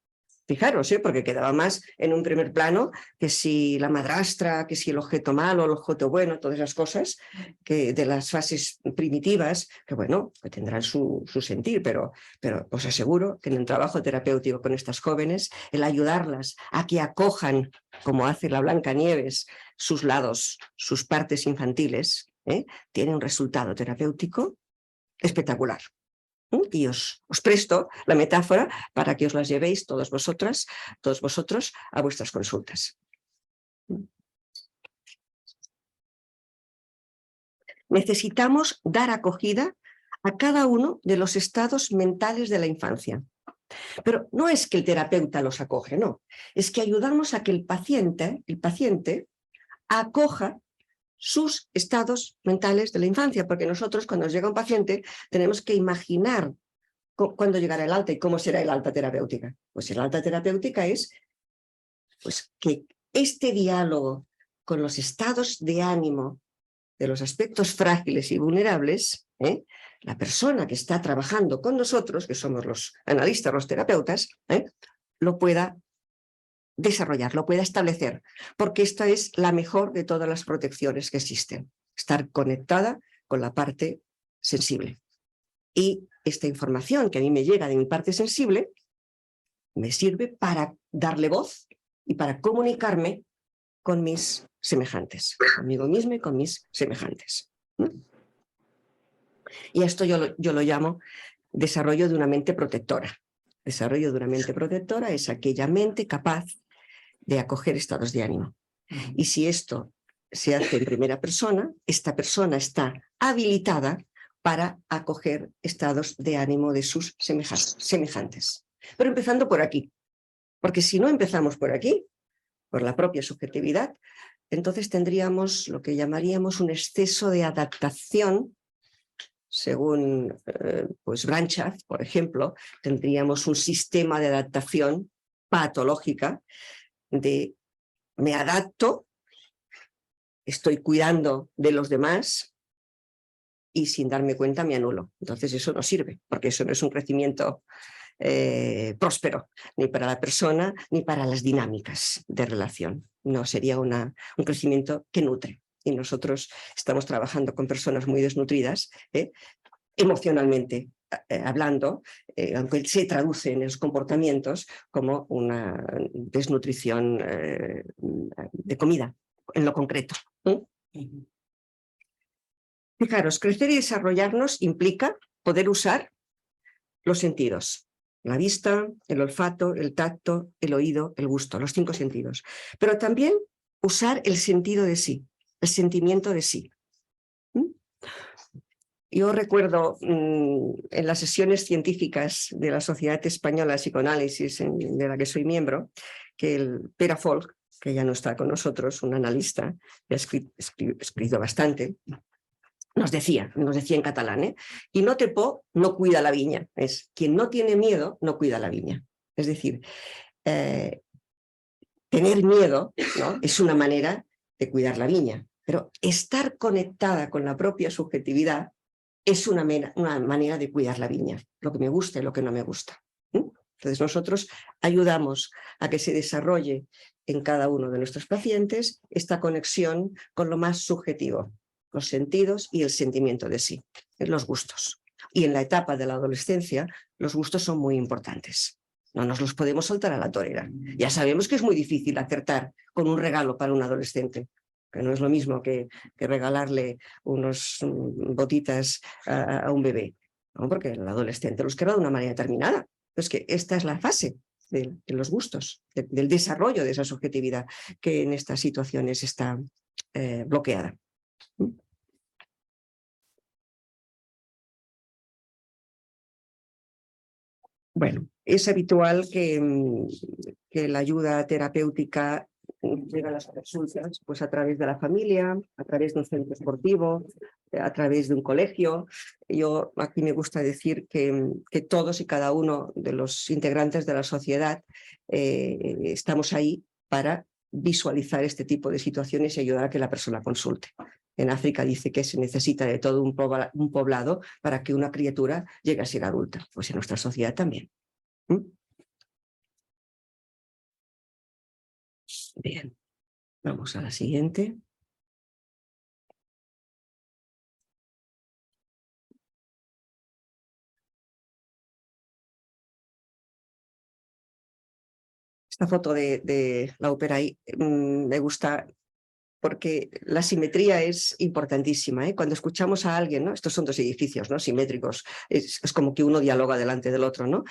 Speaker 3: Fijaros, porque quedaba más en un primer plano que si la madrastra, que si el objeto malo, el objeto bueno, todas esas cosas que de las fases primitivas, que bueno, que tendrán su sentir, pero os aseguro que en el trabajo terapéutico con estas jóvenes, el ayudarlas a que acojan, como hace la Blancanieves, sus lados, sus partes infantiles, tiene un resultado terapéutico espectacular. Y os presto la metáfora para que os las llevéis todos vosotros a vuestras consultas. Necesitamos dar acogida a cada uno de los estados mentales de la infancia. Pero no es que el terapeuta los acoge, no. Es que ayudamos a que el paciente acoja sus estados mentales de la infancia, porque nosotros cuando nos llega un paciente tenemos que imaginar cuándo llegará el alta y cómo será el alta terapéutica. Pues el alta terapéutica es pues, que este diálogo con los estados de ánimo de los aspectos frágiles y vulnerables, la persona que está trabajando con nosotros, que somos los analistas, los terapeutas, lo pueda desarrollar, lo pueda establecer, porque esta es la mejor de todas las protecciones que existen, estar conectada con la parte sensible. Y esta información que a mí me llega de mi parte sensible me sirve para darle voz y para comunicarme con mis semejantes, conmigo mismo y con mis semejantes. Y esto yo lo llamo desarrollo de una mente protectora. Desarrollo de una mente protectora es aquella mente capaz de acoger estados de ánimo. Y si esto se hace en primera persona, esta persona está habilitada para acoger estados de ánimo de sus semejantes. Pero empezando por aquí, porque si no empezamos por aquí, por la propia subjetividad, entonces tendríamos lo que llamaríamos un exceso de adaptación. Según pues Blanchard, por ejemplo, tendríamos un sistema de adaptación patológica de me adapto, estoy cuidando de los demás y sin darme cuenta me anulo. Entonces eso no sirve, porque eso no es un crecimiento próspero, ni para la persona ni para las dinámicas de relación. No sería un crecimiento que nutre. Y nosotros estamos trabajando con personas muy desnutridas, emocionalmente hablando, aunque se traduce en los comportamientos como una desnutrición de comida, en lo concreto. Fijaros, crecer y desarrollarnos implica poder usar los sentidos. La vista, el olfato, el tacto, el oído, el gusto, los 5 sentidos. Pero también usar el sentido de sí, el sentimiento de sí. Yo recuerdo en las sesiones científicas de la Sociedad Española de Psicoanálisis, de la que soy miembro, que el Pere Folk, que ya no está con nosotros, un analista, que ha escrito bastante, nos decía en catalán, y no te po, no cuida la viña. Es quien no tiene miedo, no cuida la viña. Es decir, tener miedo, ¿no?, es una manera de cuidar la viña, pero estar conectada con la propia subjetividad es una manera de cuidar la viña, lo que me gusta y lo que no me gusta. Entonces nosotros ayudamos a que se desarrolle en cada uno de nuestros pacientes esta conexión con lo más subjetivo, los sentidos y el sentimiento de sí, los gustos. Y en la etapa de la adolescencia los gustos son muy importantes. No nos los podemos soltar a la torera. Ya sabemos que es muy difícil acertar con un regalo para un adolescente, que no es lo mismo que regalarle unos botitas a un bebé, ¿no? Porque el adolescente los querrá de una manera determinada. Es que esta es la fase de los gustos, del desarrollo de esa subjetividad que en estas situaciones está bloqueada. Bueno, es habitual que la ayuda terapéutica llega a las consultas pues a través de la familia, a través de un centro esportivo, a través de un colegio. Yo aquí me gusta decir que todos y cada uno de los integrantes de la sociedad estamos ahí para visualizar este tipo de situaciones y ayudar a que la persona consulte. En África dice que se necesita de todo un poblado para que una criatura llegue a ser adulta. Pues en nuestra sociedad también. Bien, vamos a la siguiente. Esta foto de la ópera ahí me gusta porque la simetría es importantísima, ¿eh? Cuando escuchamos a alguien, ¿no? Estos son dos edificios, ¿no? Simétricos, es como que uno dialoga delante del otro, ¿no?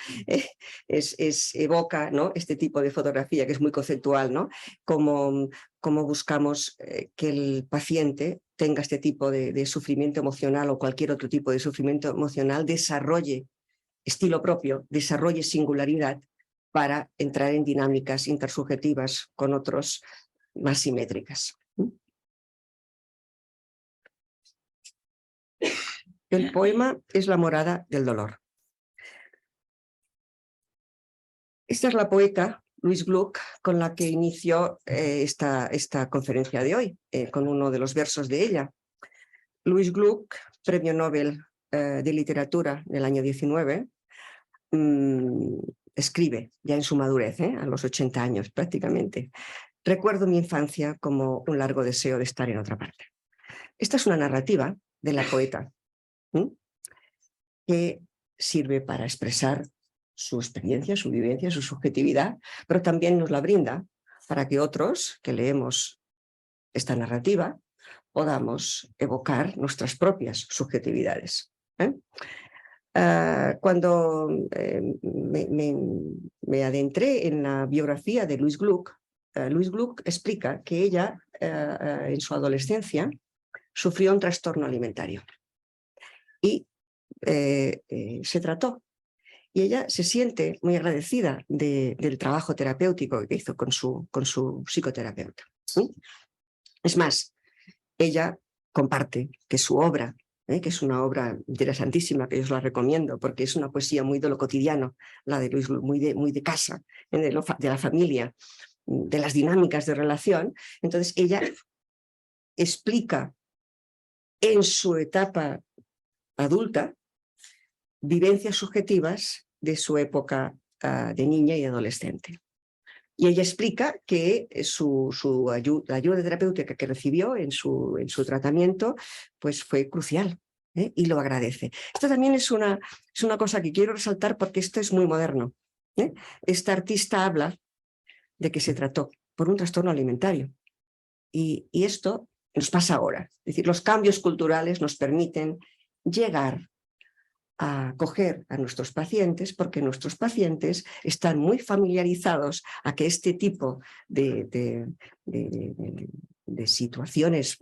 Speaker 3: Evoca, ¿no? Este tipo de fotografía que es muy conceptual, ¿no? Como buscamos que el paciente tenga este tipo de sufrimiento emocional o cualquier otro tipo de sufrimiento emocional, desarrolle estilo propio, desarrolle singularidad para entrar en dinámicas intersubjetivas con otros más simétricas. El poema es La morada del dolor. Esta es la poeta Louise Gluck con la que inició esta conferencia de hoy, con uno de los versos de ella. Louise Gluck, premio Nobel de literatura del año 19, escribe ya en su madurez, a los 80 años prácticamente. Recuerdo mi infancia como un largo deseo de estar en otra parte. Esta es una narrativa de la poeta que sirve para expresar su experiencia, su vivencia, su subjetividad, pero también nos la brinda para que otros que leemos esta narrativa podamos evocar nuestras propias subjetividades. Cuando me adentré en la biografía de Louise Gluck, Louise Gluck explica que ella en su adolescencia sufrió un trastorno alimentario y se trató. Y ella se siente muy agradecida del trabajo terapéutico que hizo con su psicoterapeuta. ¿Sí? Es más, ella comparte que su obra, que es una obra interesantísima, que yo os la recomiendo, porque es una poesía muy de lo cotidiano, la de Louise Gluck, muy de casa, de la familia, de las dinámicas de relación. Entonces ella explica en su etapa adulta vivencias subjetivas de su época de niña y adolescente. Y ella explica que la ayuda terapéutica que recibió en su tratamiento pues fue crucial, y lo agradece. Esto también es una cosa que quiero resaltar porque esto es muy moderno. Esta artista habla de que se trató por un trastorno alimentario. Y esto nos pasa ahora. Es decir, los cambios culturales nos permiten llegar a acoger a nuestros pacientes porque nuestros pacientes están muy familiarizados a que este tipo de situaciones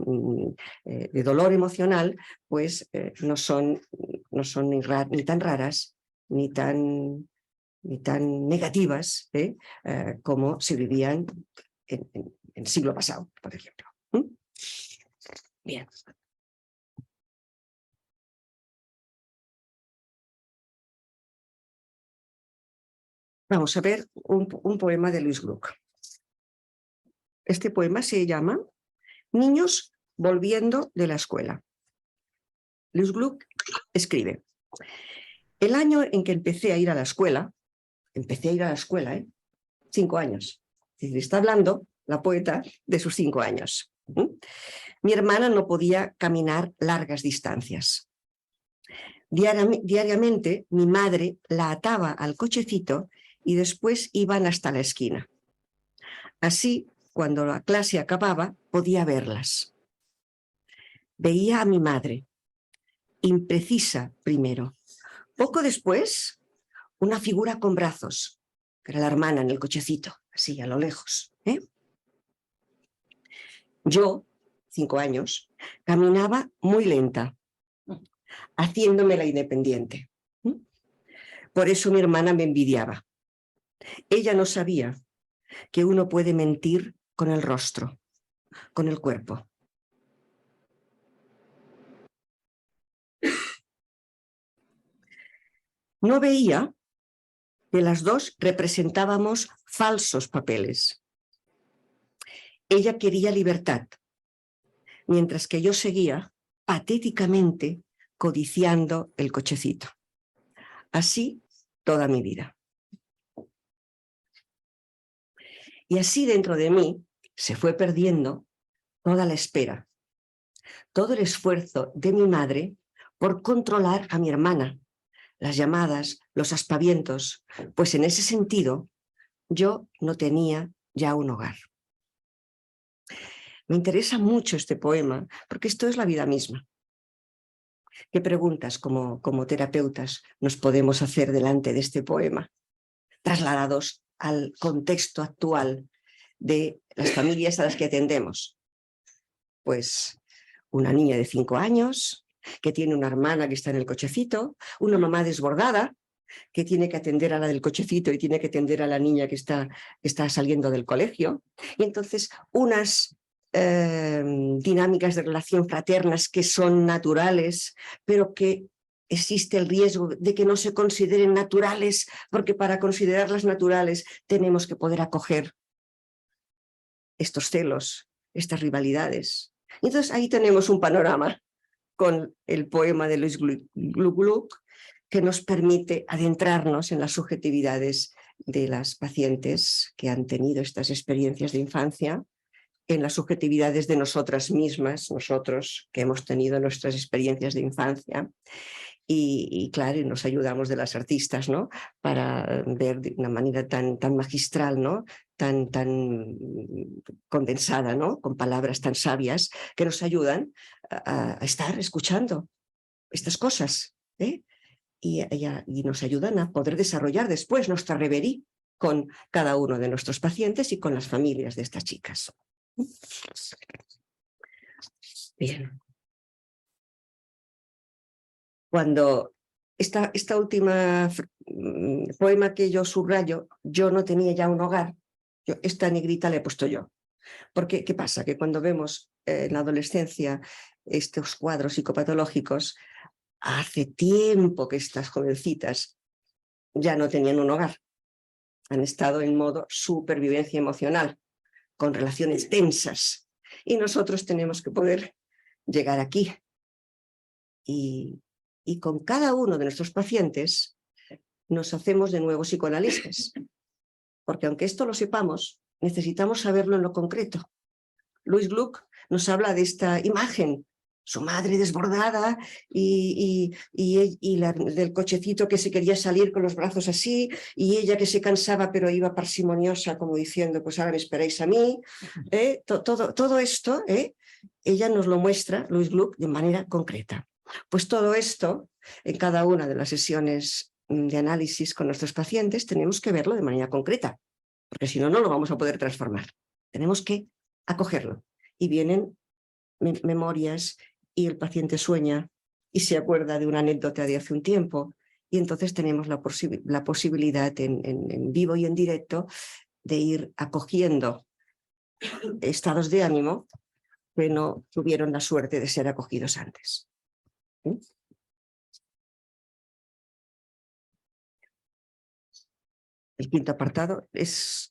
Speaker 3: de dolor emocional pues no son ni tan raras ni tan negativas como se vivían en el siglo pasado, por ejemplo. Bien. Vamos a ver un poema de Louise Gluck. Este poema se llama Niños volviendo de la escuela. Louise Gluck escribe: el año en que empecé a ir a la escuela, 5 años. Es decir, está hablando la poeta de sus 5 años. Mi hermana no podía caminar largas distancias. Diariamente mi madre la ataba al cochecito y después iban hasta la esquina. Así, cuando la clase acababa, podía verlas. Veía a mi madre, imprecisa primero. Poco después, una figura con brazos, que era la hermana en el cochecito, así a lo lejos. Yo, 5 años, caminaba muy lenta, haciéndome la independiente. Por eso mi hermana me envidiaba. Ella no sabía que uno puede mentir con el rostro, con el cuerpo. No veía que las dos representábamos falsos papeles. Ella quería libertad, mientras que yo seguía patéticamente codiciando el cochecito. Así toda mi vida. Y así dentro de mí se fue perdiendo toda la espera, todo el esfuerzo de mi madre por controlar a mi hermana, las llamadas, los aspavientos, pues en ese sentido yo no tenía ya un hogar. Me interesa mucho este poema porque esto es la vida misma. ¿Qué preguntas como terapeutas nos podemos hacer delante de este poema, trasladados al contexto actual de las familias a las que atendemos? Pues una niña de 5 años que tiene una hermana que está en el cochecito, una mamá desbordada que tiene que atender a la del cochecito y tiene que atender a la niña que está saliendo del colegio. Y entonces unas dinámicas de relación fraternas que son naturales, pero que existe el riesgo de que no se consideren naturales, porque para considerarlas naturales tenemos que poder acoger estos celos, estas rivalidades. Entonces ahí tenemos un panorama con el poema de Louis Gluck, que nos permite adentrarnos en las subjetividades de las pacientes que han tenido estas experiencias de infancia, en las subjetividades de nosotras mismas, nosotros que hemos tenido nuestras experiencias de infancia, y claro, nos ayudamos de las artistas, ¿no? Para ver de una manera tan magistral, ¿no? Tan condensada, ¿no? Con palabras tan sabias que nos ayudan a estar escuchando estas cosas, ¿eh? Y nos ayudan a poder desarrollar después nuestra reverie con cada uno de nuestros pacientes y con las familias de estas chicas. Bien. Cuando esta última poema que yo subrayo, yo no tenía ya un hogar, esta negrita la he puesto yo. Porque, ¿qué pasa? Que cuando vemos en la adolescencia estos cuadros psicopatológicos, hace tiempo que estas jovencitas ya no tenían un hogar. Han estado en modo supervivencia emocional, con relaciones tensas. Y nosotros tenemos que poder llegar aquí. Y con cada uno de nuestros pacientes nos hacemos de nuevo psicoanalistas. Porque aunque esto lo sepamos, necesitamos saberlo en lo concreto. Louis Gluck nos habla de esta imagen, su madre desbordada y del cochecito que se quería salir con los brazos así, y ella que se cansaba pero iba parsimoniosa como diciendo, pues ahora me esperáis a mí. Todo esto, ella nos lo muestra, Louis Gluck, de manera concreta. Pues todo esto, en cada una de las sesiones de análisis con nuestros pacientes, tenemos que verlo de manera concreta, porque si no, no lo vamos a poder transformar. Tenemos que acogerlo. Y vienen memorias y el paciente sueña y se acuerda de una anécdota de hace un tiempo, y entonces tenemos la posibilidad en vivo y en directo de ir acogiendo estados de ánimo que no tuvieron la suerte de ser acogidos antes. ¿Sí? El quinto apartado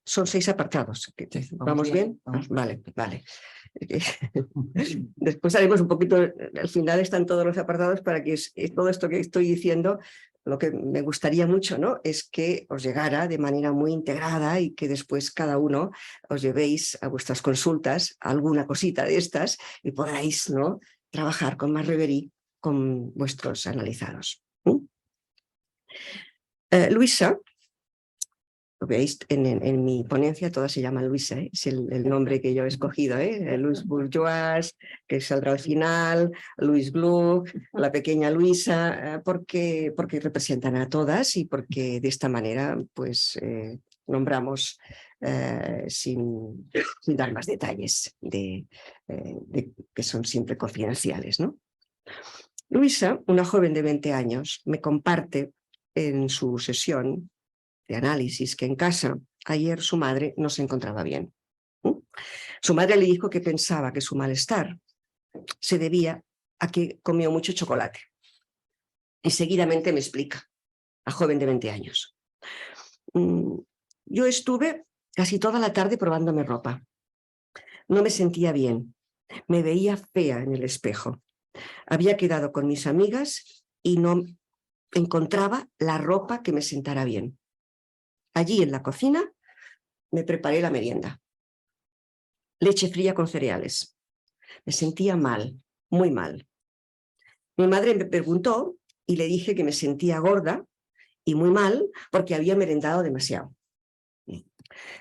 Speaker 3: son 6 apartados. ¿Vamos bien? Vale. Después haremos un poquito, al final están todos los apartados para que todo esto que estoy diciendo, lo que me gustaría mucho, ¿no? Es que os llegara de manera muy integrada y que después cada uno os llevéis a vuestras consultas alguna cosita de estas y podáis, ¿no?, trabajar con más reverie con vuestros analizados. Luisa, lo veis en mi ponencia, todas se llaman Luisa, es el nombre que yo he escogido, Louis Bourgeois, que saldrá al final, Louis Gluck, la pequeña Luisa, porque representan a todas y porque de esta manera pues nombramos sin dar más detalles que son siempre confidenciales, ¿no? Luisa, una joven de 20 años, me comparte en su sesión de análisis que en casa ayer su madre no se encontraba bien. Su madre le dijo que pensaba que su malestar se debía a que comió mucho chocolate. Y seguidamente me explica, la joven de 20 años. Yo estuve casi toda la tarde probándome ropa. No me sentía bien. Me veía fea en el espejo. Había quedado con mis amigas y no encontraba la ropa que me sentara bien. Allí en la cocina me preparé la merienda. Leche fría con cereales. Me sentía mal, muy mal. Mi madre me preguntó y le dije que me sentía gorda y muy mal porque había merendado demasiado.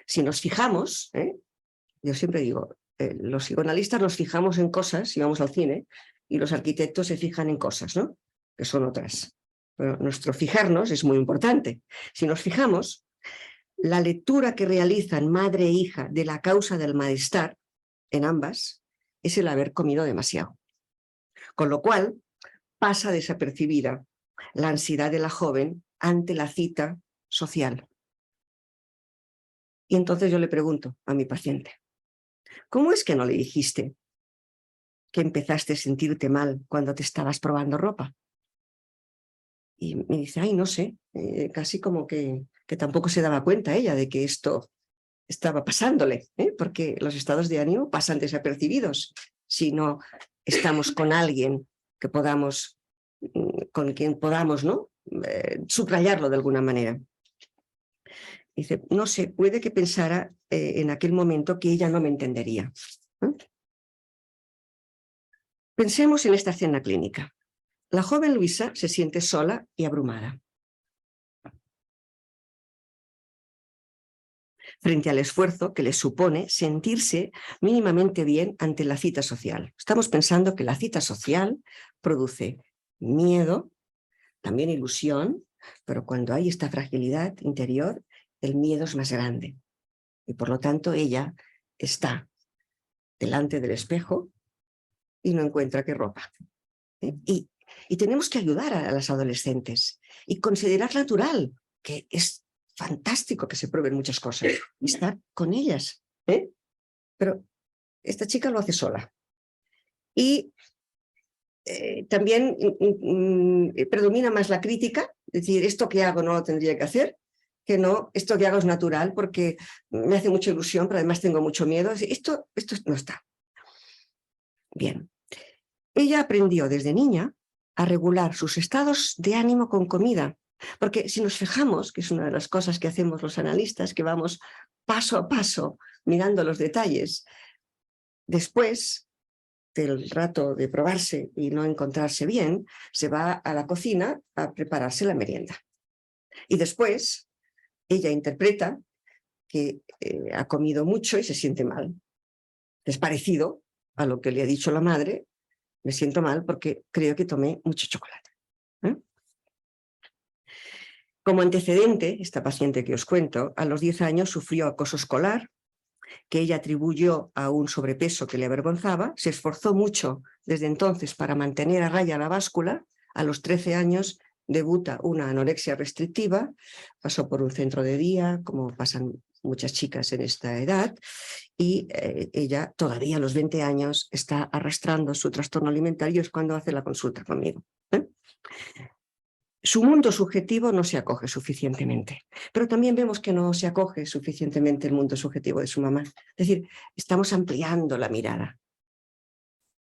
Speaker 3: Si nos fijamos, yo siempre digo, los psicoanalistas nos fijamos en cosas si vamos al cine y los arquitectos se fijan en cosas, ¿no? Que son otras. Pero nuestro fijarnos es muy importante. Si nos fijamos, la lectura que realizan madre e hija de la causa del malestar en ambas es el haber comido demasiado. Con lo cual pasa desapercibida la ansiedad de la joven ante la cita social. Y entonces yo le pregunto a mi paciente, ¿cómo es que no le dijiste que empezaste a sentirte mal cuando te estabas probando ropa? Y me dice, ay, no sé, casi como que tampoco se daba cuenta ella de que esto estaba pasándole, porque los estados de ánimo pasan desapercibidos si no estamos con alguien que podamos, con quien podamos, ¿no? Subrayarlo de alguna manera. Dice, no sé, puede que pensara en aquel momento que ella no me entendería. Pensemos en esta escena clínica. La joven Luisa se siente sola y abrumada. Frente al esfuerzo que le supone sentirse mínimamente bien ante la cita social. Estamos pensando que la cita social produce miedo, también ilusión, pero cuando hay esta fragilidad interior, el miedo es más grande. Y por lo tanto ella está delante del espejo y no encuentra qué ropa. Y tenemos que ayudar a las adolescentes y considerar natural que es fantástico que se prueben muchas cosas y estar con ellas. Pero esta chica lo hace sola. Y también predomina más la crítica, es decir, esto que hago no lo tendría que hacer, que no, esto que hago es natural porque me hace mucha ilusión, pero además tengo mucho miedo. Esto no está. Bien. Ella aprendió desde niña a regular sus estados de ánimo con comida, porque si nos fijamos, que es una de las cosas que hacemos los analistas, que vamos paso a paso mirando los detalles, después del rato de probarse y no encontrarse bien, se va a la cocina a prepararse la merienda. Y después ella interpreta que ha comido mucho y se siente mal. Es parecido a lo que le ha dicho la madre, me siento mal porque creo que tomé mucho chocolate. Como antecedente, esta paciente que os cuento, a los 10 años sufrió acoso escolar, que ella atribuyó a un sobrepeso que le avergonzaba, se esforzó mucho desde entonces para mantener a raya la báscula, a los 13 años debuta una anorexia restrictiva, pasó por un centro de día, como pasan muchas chicas en esta edad, y ella todavía a los 20 años está arrastrando su trastorno alimentario, es cuando hace la consulta conmigo. Su mundo subjetivo no se acoge suficientemente, pero también vemos que no se acoge suficientemente el mundo subjetivo de su mamá. Es decir, estamos ampliando la mirada.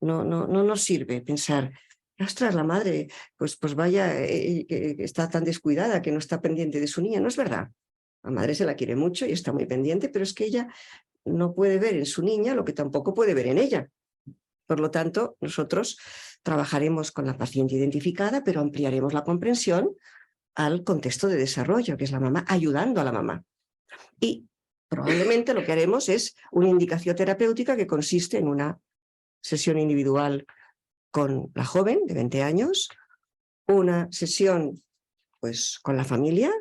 Speaker 3: No nos sirve pensar, ostras, la madre, pues vaya, está tan descuidada que no está pendiente de su niña. No es verdad. La madre se la quiere mucho y está muy pendiente, pero es que ella no puede ver en su niña lo que tampoco puede ver en ella. Por lo tanto, nosotros trabajaremos con la paciente identificada, pero ampliaremos la comprensión al contexto de desarrollo, que es la mamá, ayudando a la mamá. Y probablemente lo que haremos es una indicación terapéutica que consiste en una sesión individual con la joven de 20 años, una sesión pues, con la familia,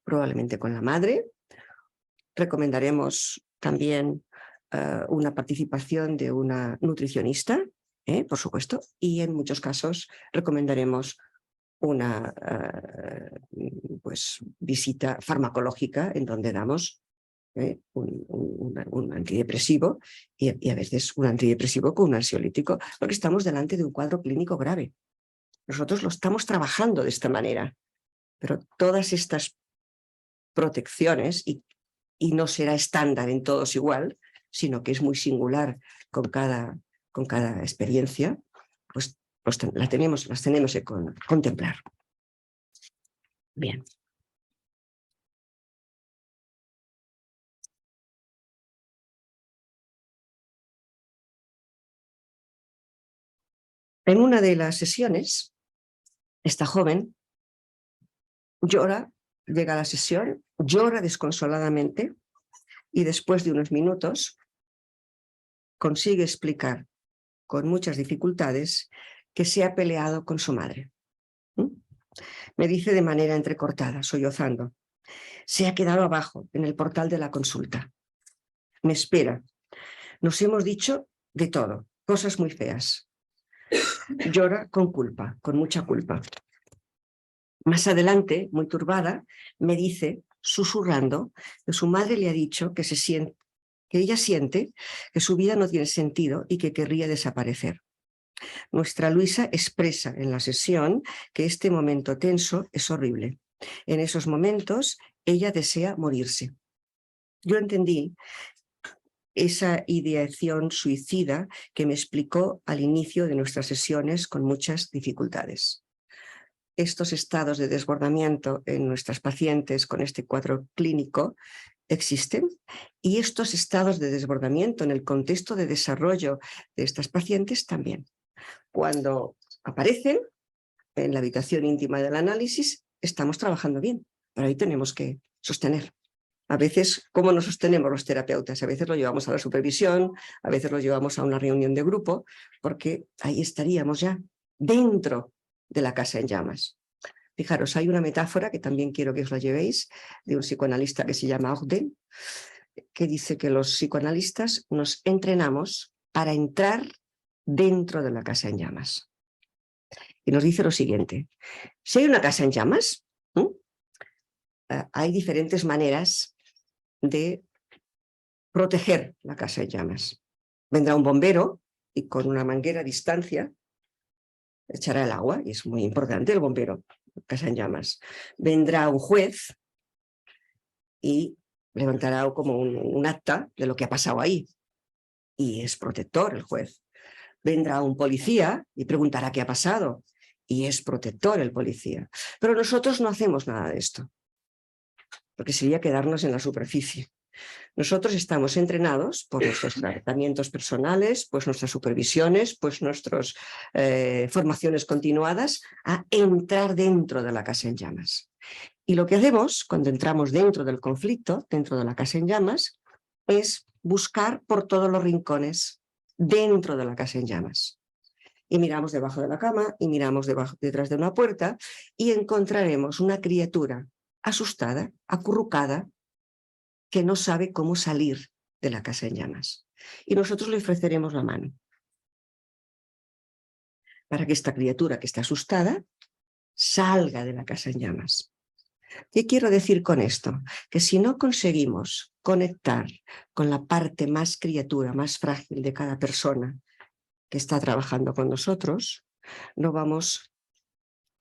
Speaker 3: probablemente con la madre. Recomendaremos también una participación de una nutricionista, por supuesto, y en muchos casos recomendaremos una visita farmacológica en donde damos un antidepresivo y a veces un antidepresivo con un ansiolítico, porque estamos delante de un cuadro clínico grave. Nosotros lo estamos trabajando de esta manera, pero todas estas protecciones, y no será estándar en todos igual, sino que es muy singular con cada experiencia, pues las tenemos que contemplar. Bien. En una de las sesiones, esta joven llora, llega a la sesión, llora desconsoladamente y después de unos minutos consigue explicar con muchas dificultades que se ha peleado con su madre. Me dice de manera entrecortada, sollozando: se ha quedado abajo, en el portal de la consulta. Me espera. Nos hemos dicho de todo, cosas muy feas. Llora con culpa, con mucha culpa. Más adelante, muy turbada, me dice, susurrando, que su madre le ha dicho que ella siente que su vida no tiene sentido y que querría desaparecer. Nuestra Luisa expresa en la sesión que este momento tenso es horrible. En esos momentos, ella desea morirse. Yo entendí esa ideación suicida que me explicó al inicio de nuestras sesiones con muchas dificultades. Estos estados de desbordamiento en nuestras pacientes con este cuadro clínico existen, y estos estados de desbordamiento en el contexto de desarrollo de estas pacientes también. Cuando aparecen en la habitación íntima del análisis, estamos trabajando bien, pero ahí tenemos que sostener. A veces, ¿cómo nos sostenemos los terapeutas? A veces lo llevamos a la supervisión, a veces lo llevamos a una reunión de grupo, porque ahí estaríamos ya dentro de la casa en llamas. Fijaros, hay una metáfora que también quiero que os la llevéis, de un psicoanalista que se llama Ogden, que dice que los psicoanalistas nos entrenamos para entrar dentro de la casa en llamas. Y nos dice lo siguiente: si hay una casa en llamas, hay diferentes maneras de proteger la casa en llamas. Vendrá un bombero y con una manguera a distancia echará el agua, y es muy importante el bombero, casa en llamas. Vendrá un juez y levantará como un acta de lo que ha pasado ahí, y es protector el juez. Vendrá un policía y preguntará qué ha pasado, y es protector el policía. Pero nosotros no hacemos nada de esto, porque sería quedarnos en la superficie. Nosotros estamos entrenados por nuestros tratamientos personales, pues nuestras supervisiones, pues nuestras formaciones continuadas, a entrar dentro de la casa en llamas. Y lo que hacemos cuando entramos dentro del conflicto, dentro de la casa en llamas, es buscar por todos los rincones dentro de la casa en llamas. Y miramos debajo de la cama, y miramos detrás de una puerta, y encontraremos una criatura asustada, acurrucada, que no sabe cómo salir de la casa en llamas. Y nosotros le ofreceremos la mano para que esta criatura que está asustada salga de la casa en llamas. ¿Qué quiero decir con esto? Que si no conseguimos conectar con la parte más criatura, más frágil de cada persona que está trabajando con nosotros, no vamos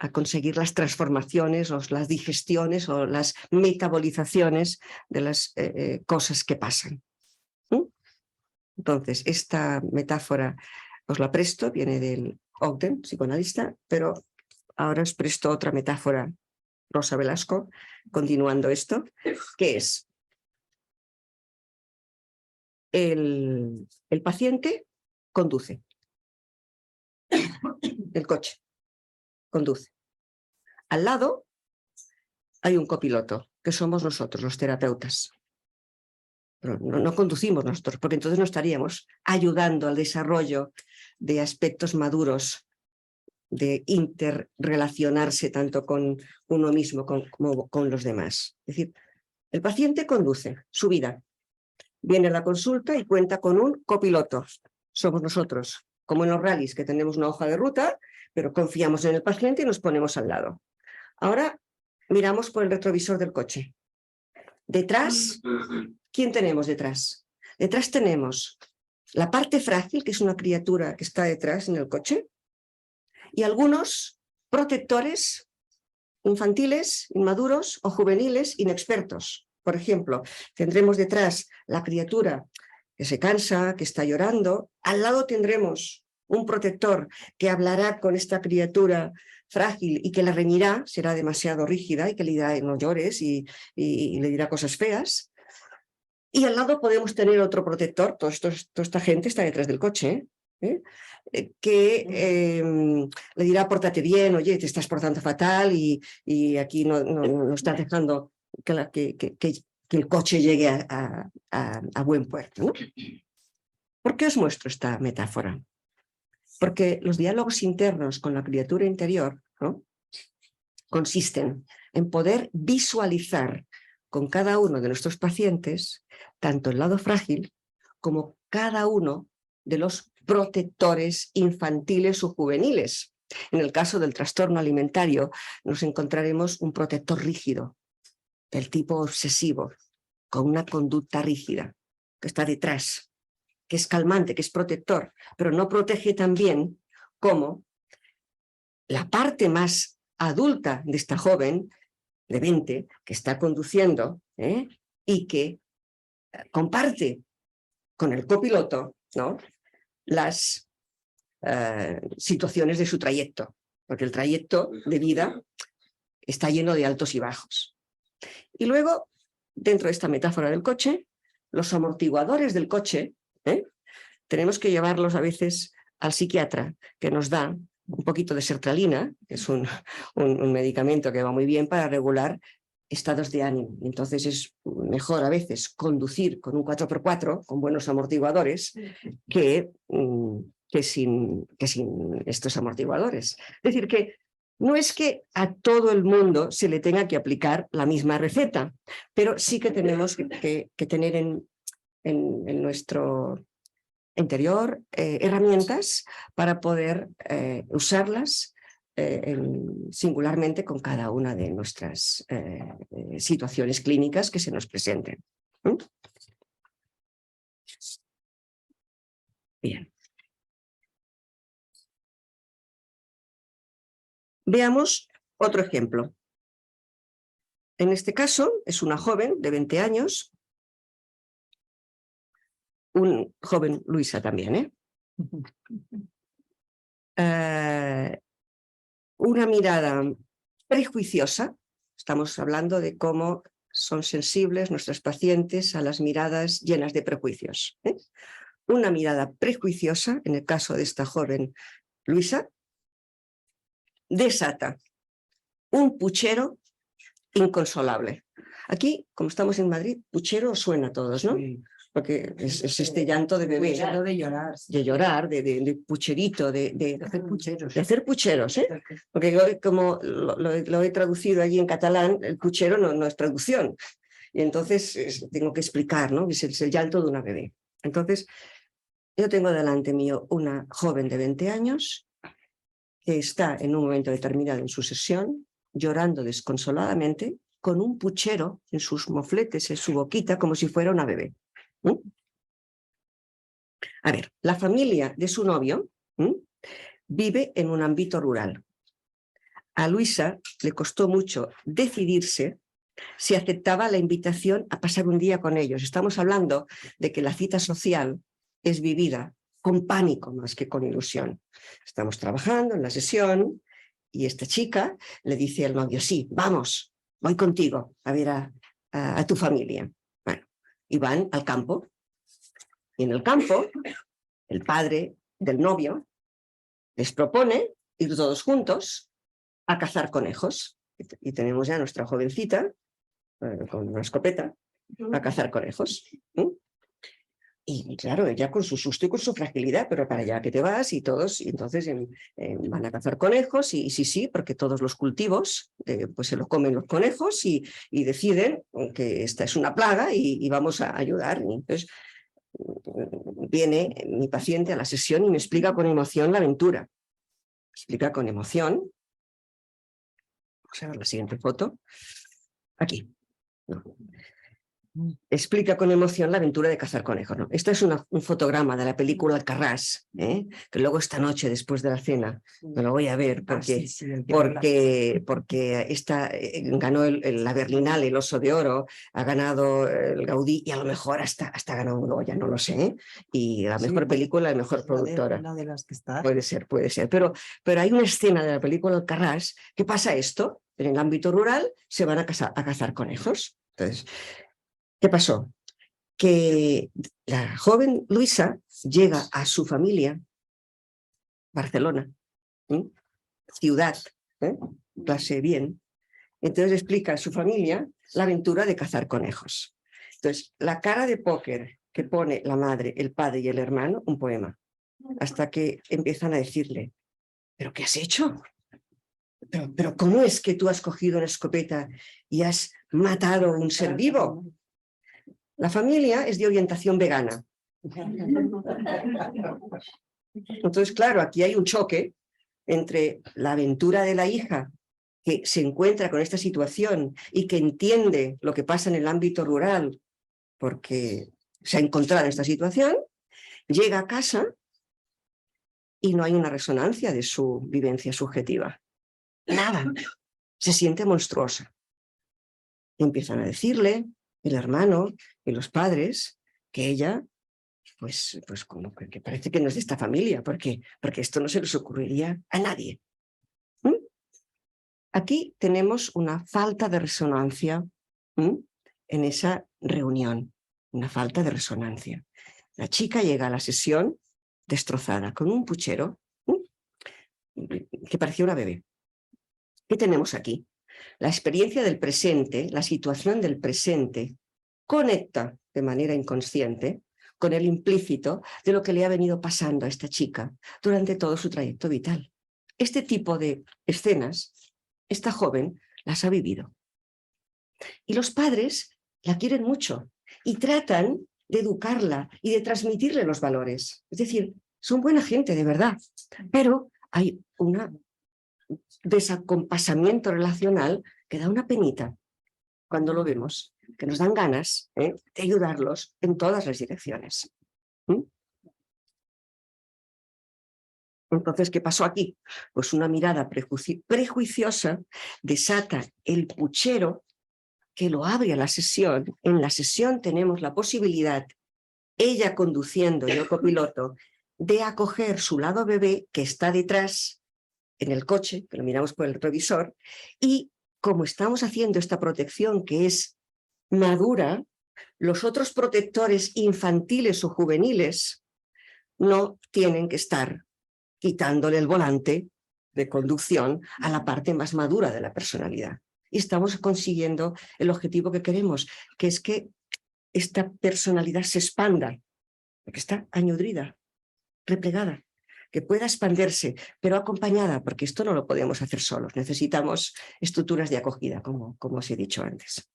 Speaker 3: a conseguir las transformaciones o las digestiones o las metabolizaciones de las cosas que pasan. Entonces, esta metáfora os la presto, viene del Ogden, psicoanalista, pero ahora os presto otra metáfora, Rosa Velasco, continuando esto, que es el paciente conduce, el coche conduce. Al lado hay un copiloto, que somos nosotros, los terapeutas. Pero no conducimos nosotros, porque entonces no estaríamos ayudando al desarrollo de aspectos maduros, de interrelacionarse tanto con uno mismo como con los demás. Es decir, el paciente conduce su vida, viene a la consulta y cuenta con un copiloto. Somos nosotros, como en los rallies, que tenemos una hoja de ruta, pero confiamos en el paciente y nos ponemos al lado. Ahora miramos por el retrovisor del coche. Detrás, ¿quién tenemos detrás? Detrás tenemos la parte frágil, que es una criatura que está detrás en el coche, y algunos protectores infantiles, inmaduros o juveniles inexpertos. Por ejemplo, tendremos detrás la criatura que se cansa, que está llorando. Al lado tendremos un protector que hablará con esta criatura frágil y que la reñirá, será demasiado rígida y que le dirá no llores y le dirá cosas feas. Y al lado podemos tener otro protector, toda esta gente está detrás del coche, que le dirá pórtate bien, oye, te estás portando fatal y aquí no estás dejando que el coche llegue a buen puerto, ¿no? ¿Por qué os muestro esta metáfora? Porque los diálogos internos con la criatura interior, ¿no?, consisten en poder visualizar con cada uno de nuestros pacientes tanto el lado frágil como cada uno de los protectores infantiles o juveniles. En el caso del trastorno alimentario nos encontraremos un protector rígido, del tipo obsesivo, con una conducta rígida, que está detrás, que es calmante, que es protector, pero no protege tan bien como la parte más adulta de esta joven de 20 que está conduciendo y que comparte con el copiloto, ¿no?, las situaciones de su trayecto, porque el trayecto de vida está lleno de altos y bajos. Y luego, dentro de esta metáfora del coche, los amortiguadores del coche, tenemos que llevarlos a veces al psiquiatra, que nos da un poquito de sertralina, que es un medicamento que va muy bien para regular estados de ánimo. Entonces es mejor a veces conducir con un 4x4, con buenos amortiguadores, que sin estos amortiguadores. Es decir, que no es que a todo el mundo se le tenga que aplicar la misma receta, pero sí que tenemos que tener en nuestro interior herramientas para poder usarlas singularmente con cada una de nuestras situaciones clínicas que se nos presenten. Bien. Veamos otro ejemplo. En este caso es una joven de 20 años, un joven Luisa también, una mirada prejuiciosa. Estamos hablando de cómo son sensibles nuestros pacientes a las miradas llenas de prejuicios. Una mirada prejuiciosa, en el caso de esta joven Luisa, desata un puchero inconsolable. Aquí, como estamos en Madrid, puchero suena a todos, ¿no? Sí. Porque es este llanto de bebé.
Speaker 1: Puchero de llorar. Sí.
Speaker 3: De llorar, de pucherito, de
Speaker 1: hacer pucheros.
Speaker 3: De hacer pucheros, ¿eh? Porque yo, como lo he traducido allí en catalán, el puchero no es traducción. Y entonces tengo que explicar, ¿no? Es el llanto de una bebé. Entonces, yo tengo delante mío una joven de 20 años que está en un momento determinado en su sesión llorando desconsoladamente con un puchero en sus mofletes, en su boquita, como si fuera una bebé. A ver, la familia de su novio vive en un ámbito rural. A Luisa le costó mucho decidirse si aceptaba la invitación a pasar un día con ellos. Estamos hablando de que la cita social es vivida con pánico más que con ilusión. Estamos trabajando en la sesión y esta chica le dice al novio: sí, vamos, voy contigo a ver a tu familia. Bueno, y van al campo. Y en el campo, el padre del novio les propone ir todos juntos a cazar conejos. Y tenemos ya a nuestra jovencita con una escopeta a cazar conejos. Y claro, ella con su susto y con su fragilidad, pero para allá que te vas y todos, y entonces van a cazar conejos y sí, porque todos los cultivos pues se los comen los conejos y deciden que esta es una plaga y vamos a ayudar. Y entonces viene mi paciente a la sesión y me explica con emoción la aventura. Explica con emoción. Vamos a ver la siguiente foto. Aquí. No. Explica con emoción la aventura de cazar conejos, ¿no? Esto es un fotograma de la película Alcarrás, que luego esta noche, después de la cena, me lo voy a ver porque esta ganó la Berlinale, el Oso de Oro, ha ganado el Gaudí y a lo mejor hasta ha ganado un Goya, no lo sé, y la mejor película, la mejor productora.
Speaker 1: Una de las que está.
Speaker 3: Puede ser. Pero hay una escena de la película Alcarrás que pasa esto: en el ámbito rural se van a cazar conejos. Entonces, ¿qué pasó? Que la joven Luisa llega a su familia, Barcelona, ciudad, clase bien. Entonces explica a su familia la aventura de cazar conejos. Entonces, la cara de póker que pone la madre, el padre y el hermano un poema, hasta que empiezan a decirle, ¿pero qué has hecho? ¿Pero cómo es que tú has cogido una escopeta y has matado a un ser vivo? La familia es de orientación vegana. Entonces, claro, aquí hay un choque entre la aventura de la hija que se encuentra con esta situación y que entiende lo que pasa en el ámbito rural porque se ha encontrado en esta situación, llega a casa y no hay una resonancia de su vivencia subjetiva. Nada. Se siente monstruosa. Y empiezan a decirle el hermano y los padres que ella, pues como que parece que no es de esta familia, porque esto no se les ocurriría a nadie. Aquí tenemos una falta de resonancia en esa reunión, una falta de resonancia. La chica llega a la sesión destrozada, con un puchero que parecía una bebé. ¿Qué tenemos aquí? La experiencia del presente, la situación del presente, conecta de manera inconsciente con el implícito de lo que le ha venido pasando a esta chica durante todo su trayecto vital. Este tipo de escenas, esta joven las ha vivido. Y los padres la quieren mucho y tratan de educarla y de transmitirle los valores. Es decir, son buena gente de verdad, pero hay un desacompasamiento relacional que da una penita cuando lo vemos, que nos dan ganas de ayudarlos en todas las direcciones. Entonces, ¿qué pasó aquí? Pues una mirada prejuiciosa desata el puchero que lo abre a la sesión. En la sesión tenemos la posibilidad, ella conduciendo y el copiloto, de acoger su lado bebé que está detrás en el coche, que lo miramos por el retrovisor, y como estamos haciendo esta protección que es madura, los otros protectores infantiles o juveniles no tienen que estar quitándole el volante de conducción a la parte más madura de la personalidad. Y estamos consiguiendo el objetivo que queremos, que es que esta personalidad se expanda, porque está añudrida, replegada, que pueda expandirse, pero acompañada, porque esto no lo podemos hacer solos, necesitamos estructuras de acogida, como os he dicho antes.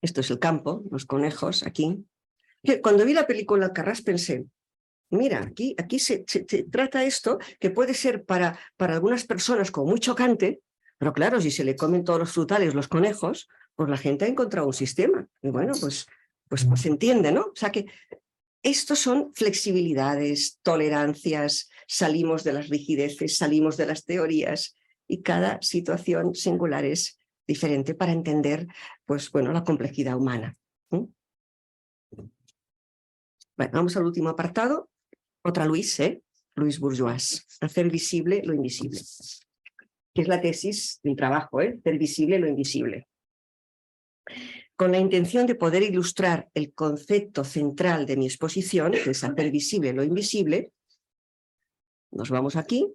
Speaker 3: Esto es el campo, los conejos, aquí. Cuando vi la película Alcarràs pensé, mira, aquí se trata esto que puede ser para algunas personas como muy chocante, pero claro, si se le comen todos los frutales, los conejos, pues la gente ha encontrado un sistema. Y bueno, pues se entiende, ¿no? O sea que estos son flexibilidades, tolerancias, salimos de las rigideces, salimos de las teorías y cada situación singular es diferente para entender, pues bueno, la complejidad humana. Bueno, vamos al último apartado. Otra Luis Bourgeois. Hacer visible lo invisible. Que es la tesis de mi trabajo, hacer visible lo invisible. Con la intención de poder ilustrar el concepto central de mi exposición, que es hacer visible lo invisible, nos vamos aquí,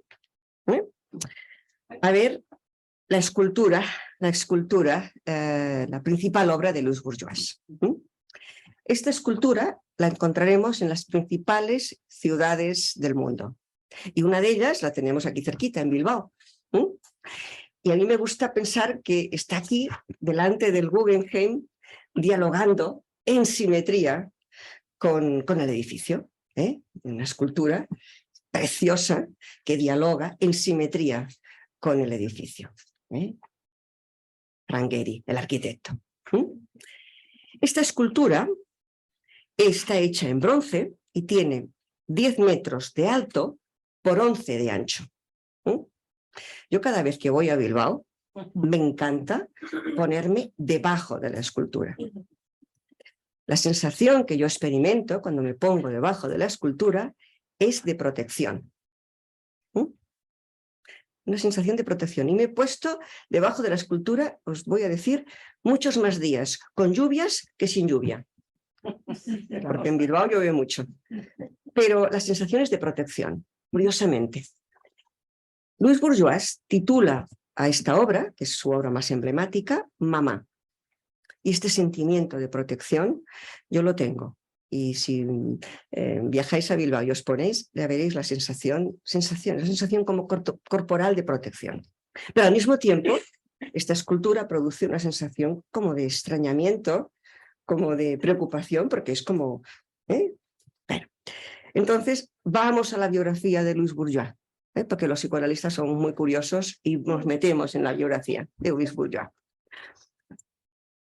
Speaker 3: a ver la escultura, la principal obra de Louis Bourgeois. Esta escultura la encontraremos en las principales ciudades del mundo. Y una de ellas la tenemos aquí cerquita, en Bilbao. Y a mí me gusta pensar que está aquí, delante del Guggenheim, dialogando en simetría con el edificio. Una escultura preciosa que dialoga en simetría con el edificio. Frank Gehry, el arquitecto. Esta escultura está hecha en bronce y tiene 10 metros de alto por 11 de ancho. Yo cada vez que voy a Bilbao me encanta ponerme debajo de la escultura. La sensación que yo experimento cuando me pongo debajo de la escultura es de protección. Una sensación de protección. Y me he puesto debajo de la escultura, os voy a decir, muchos más días, con lluvias que sin lluvia. Porque en Bilbao llueve mucho. Pero la sensación es de protección, curiosamente. Louis Bourgeois titula a esta obra, que es su obra más emblemática, Mamá. Y este sentimiento de protección yo lo tengo. Y si viajáis a Bilbao y os ponéis, ya veréis la sensación como corporal de protección. Pero al mismo tiempo, esta escultura produce una sensación como de extrañamiento, como de preocupación, porque es como... Bueno, entonces vamos a la biografía de Louis Bourgeois, porque los psicoanalistas son muy curiosos y nos metemos en la biografía de Louis Bourgeois.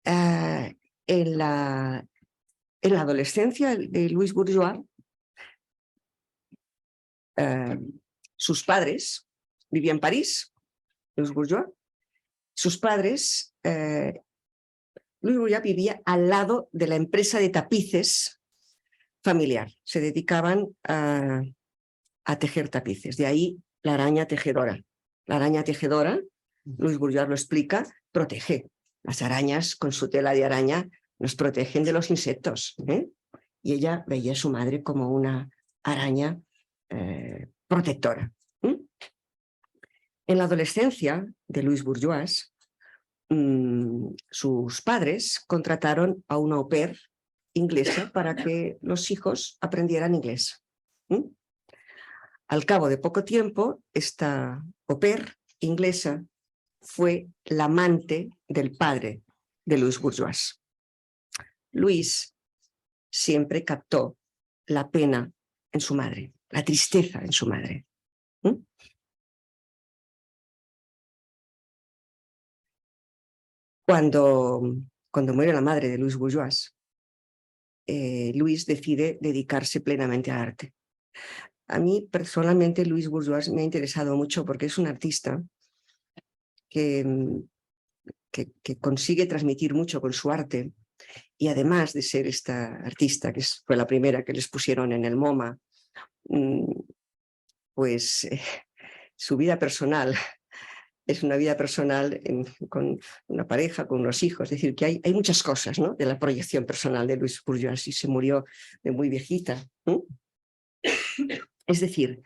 Speaker 3: En la adolescencia de Louis Bourgeois, sus padres vivían en París, Louis Bourgeois. Sus padres, Louis Bourgeois vivía al lado de la empresa de tapices familiar. Se dedicaban a tejer tapices. De ahí la araña tejedora. La araña tejedora, Louis Bourgeois lo explica, protege. Las arañas con su tela de araña nos protegen de los insectos. Y ella veía a su madre como una araña protectora. En la adolescencia de Louis Bourgeois, sus padres contrataron a una au pair inglesa para que los hijos aprendieran inglés. Al cabo de poco tiempo, esta au pair inglesa fue la amante del padre de Louis Bourgeois. Louis siempre captó la pena en su madre, la tristeza en su madre. Cuando muere la madre de Louis Bourgeois, Louis decide dedicarse plenamente al arte. A mí personalmente Louis Bourgeois me ha interesado mucho porque es un artista que consigue transmitir mucho con su arte, y además de ser esta artista, que fue la primera que les pusieron en el MoMA, pues su vida personal es una vida personal con una pareja, con unos hijos. Es decir, que hay muchas cosas, ¿no?, de la proyección personal de Louis Bourgeois, y se murió de muy viejita. Es decir,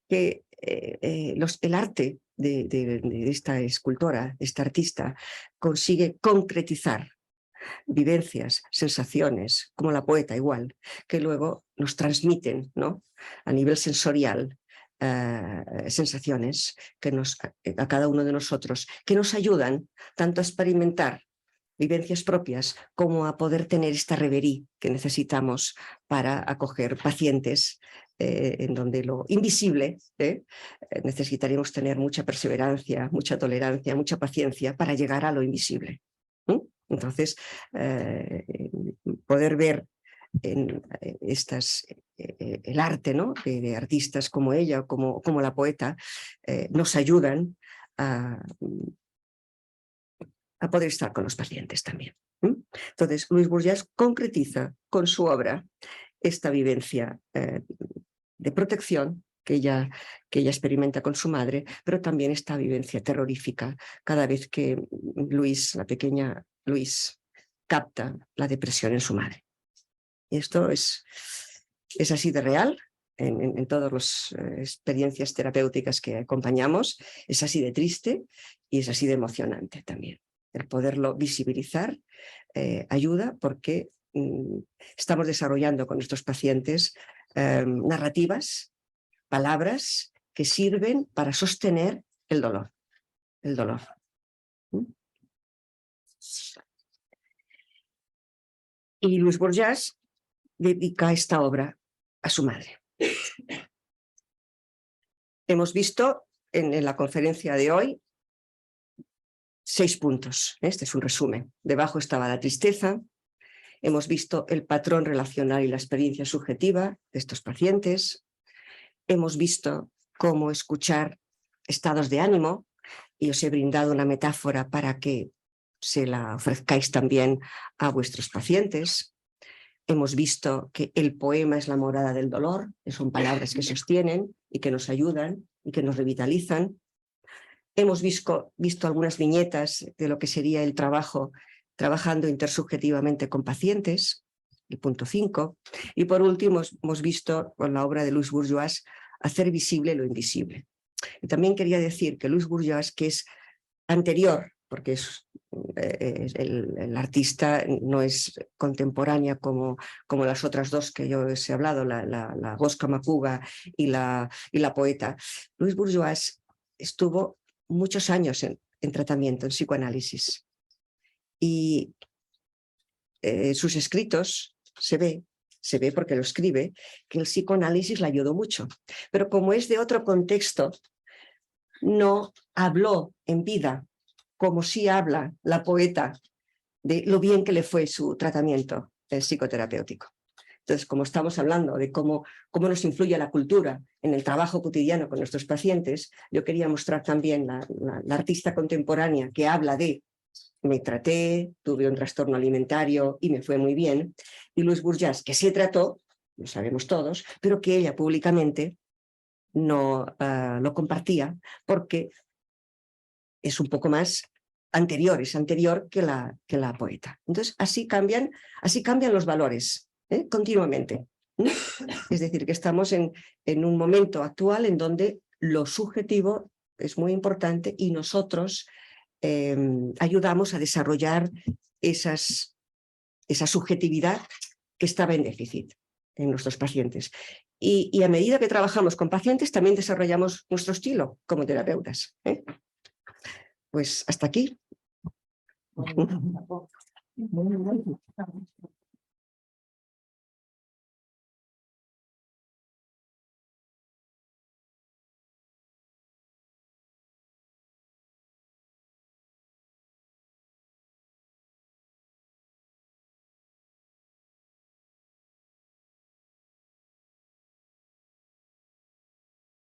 Speaker 3: que el arte de esta escultora, esta artista, consigue concretizar vivencias, sensaciones, como la poeta igual, que luego nos transmiten, ¿no?, a nivel sensorial, sensaciones que a cada uno de nosotros, que nos ayudan tanto a experimentar vivencias propias como a poder tener esta reverie que necesitamos para acoger pacientes en donde lo invisible, necesitaríamos tener mucha perseverancia, mucha tolerancia, mucha paciencia para llegar a lo invisible. Entonces, poder ver en el arte, ¿no?, de artistas como ella, como la poeta, nos ayudan a poder estar con los pacientes también. Entonces, Louis Bourgeois concretiza con su obra esta vivencia de protección que ella experimenta con su madre, pero también esta vivencia terrorífica cada vez que la pequeña Louis, capta la depresión en su madre. Y esto es así de real en todas las experiencias terapéuticas que acompañamos, es así de triste y es así de emocionante también. El poderlo visibilizar ayuda, porque estamos desarrollando con nuestros pacientes narrativas, palabras que sirven para sostener el dolor. Y Louis Bourgeois dedica esta obra a su madre. Hemos visto en la conferencia de hoy 6 puntos. Este es un resumen. Debajo estaba la tristeza. Hemos visto el patrón relacional y la experiencia subjetiva de estos pacientes. Hemos visto cómo escuchar estados de ánimo, y os he brindado una metáfora para que se la ofrezcáis también a vuestros pacientes. Hemos visto que el poema es la morada del dolor, que son palabras que sostienen y que nos ayudan y que nos revitalizan. Hemos visto algunas viñetas de lo que sería el trabajando intersubjetivamente con pacientes, el punto 5. Y por último hemos visto con la obra de Louis Bourgeois hacer visible lo invisible. Y también quería decir que Louis Bourgeois, que es anterior porque el artista no es contemporánea como las otras dos que yo os he hablado, la Bosca Macuga y la poeta. Louise Bourgeois estuvo muchos años en tratamiento, en psicoanálisis. Y sus escritos se ve porque lo escribe, que el psicoanálisis le ayudó mucho. Pero como es de otro contexto, no habló en vida, como sí habla la poeta, de lo bien que le fue su tratamiento psicoterapéutico. Entonces, como estamos hablando de cómo nos influye la cultura en el trabajo cotidiano con nuestros pacientes, yo quería mostrar también la artista contemporánea que habla de me traté, tuve un trastorno alimentario y me fue muy bien, y Louise Bourgeois, que se trató, lo sabemos todos, pero que ella públicamente no lo compartía porque es un poco más anterior, es anterior que la poeta. Entonces, así cambian los valores, continuamente. Es decir, que estamos en un momento actual en donde lo subjetivo es muy importante y nosotros ayudamos a desarrollar esa subjetividad que estaba en déficit en nuestros pacientes. Y a medida que trabajamos con pacientes, también desarrollamos nuestro estilo como terapeutas. Pues hasta aquí.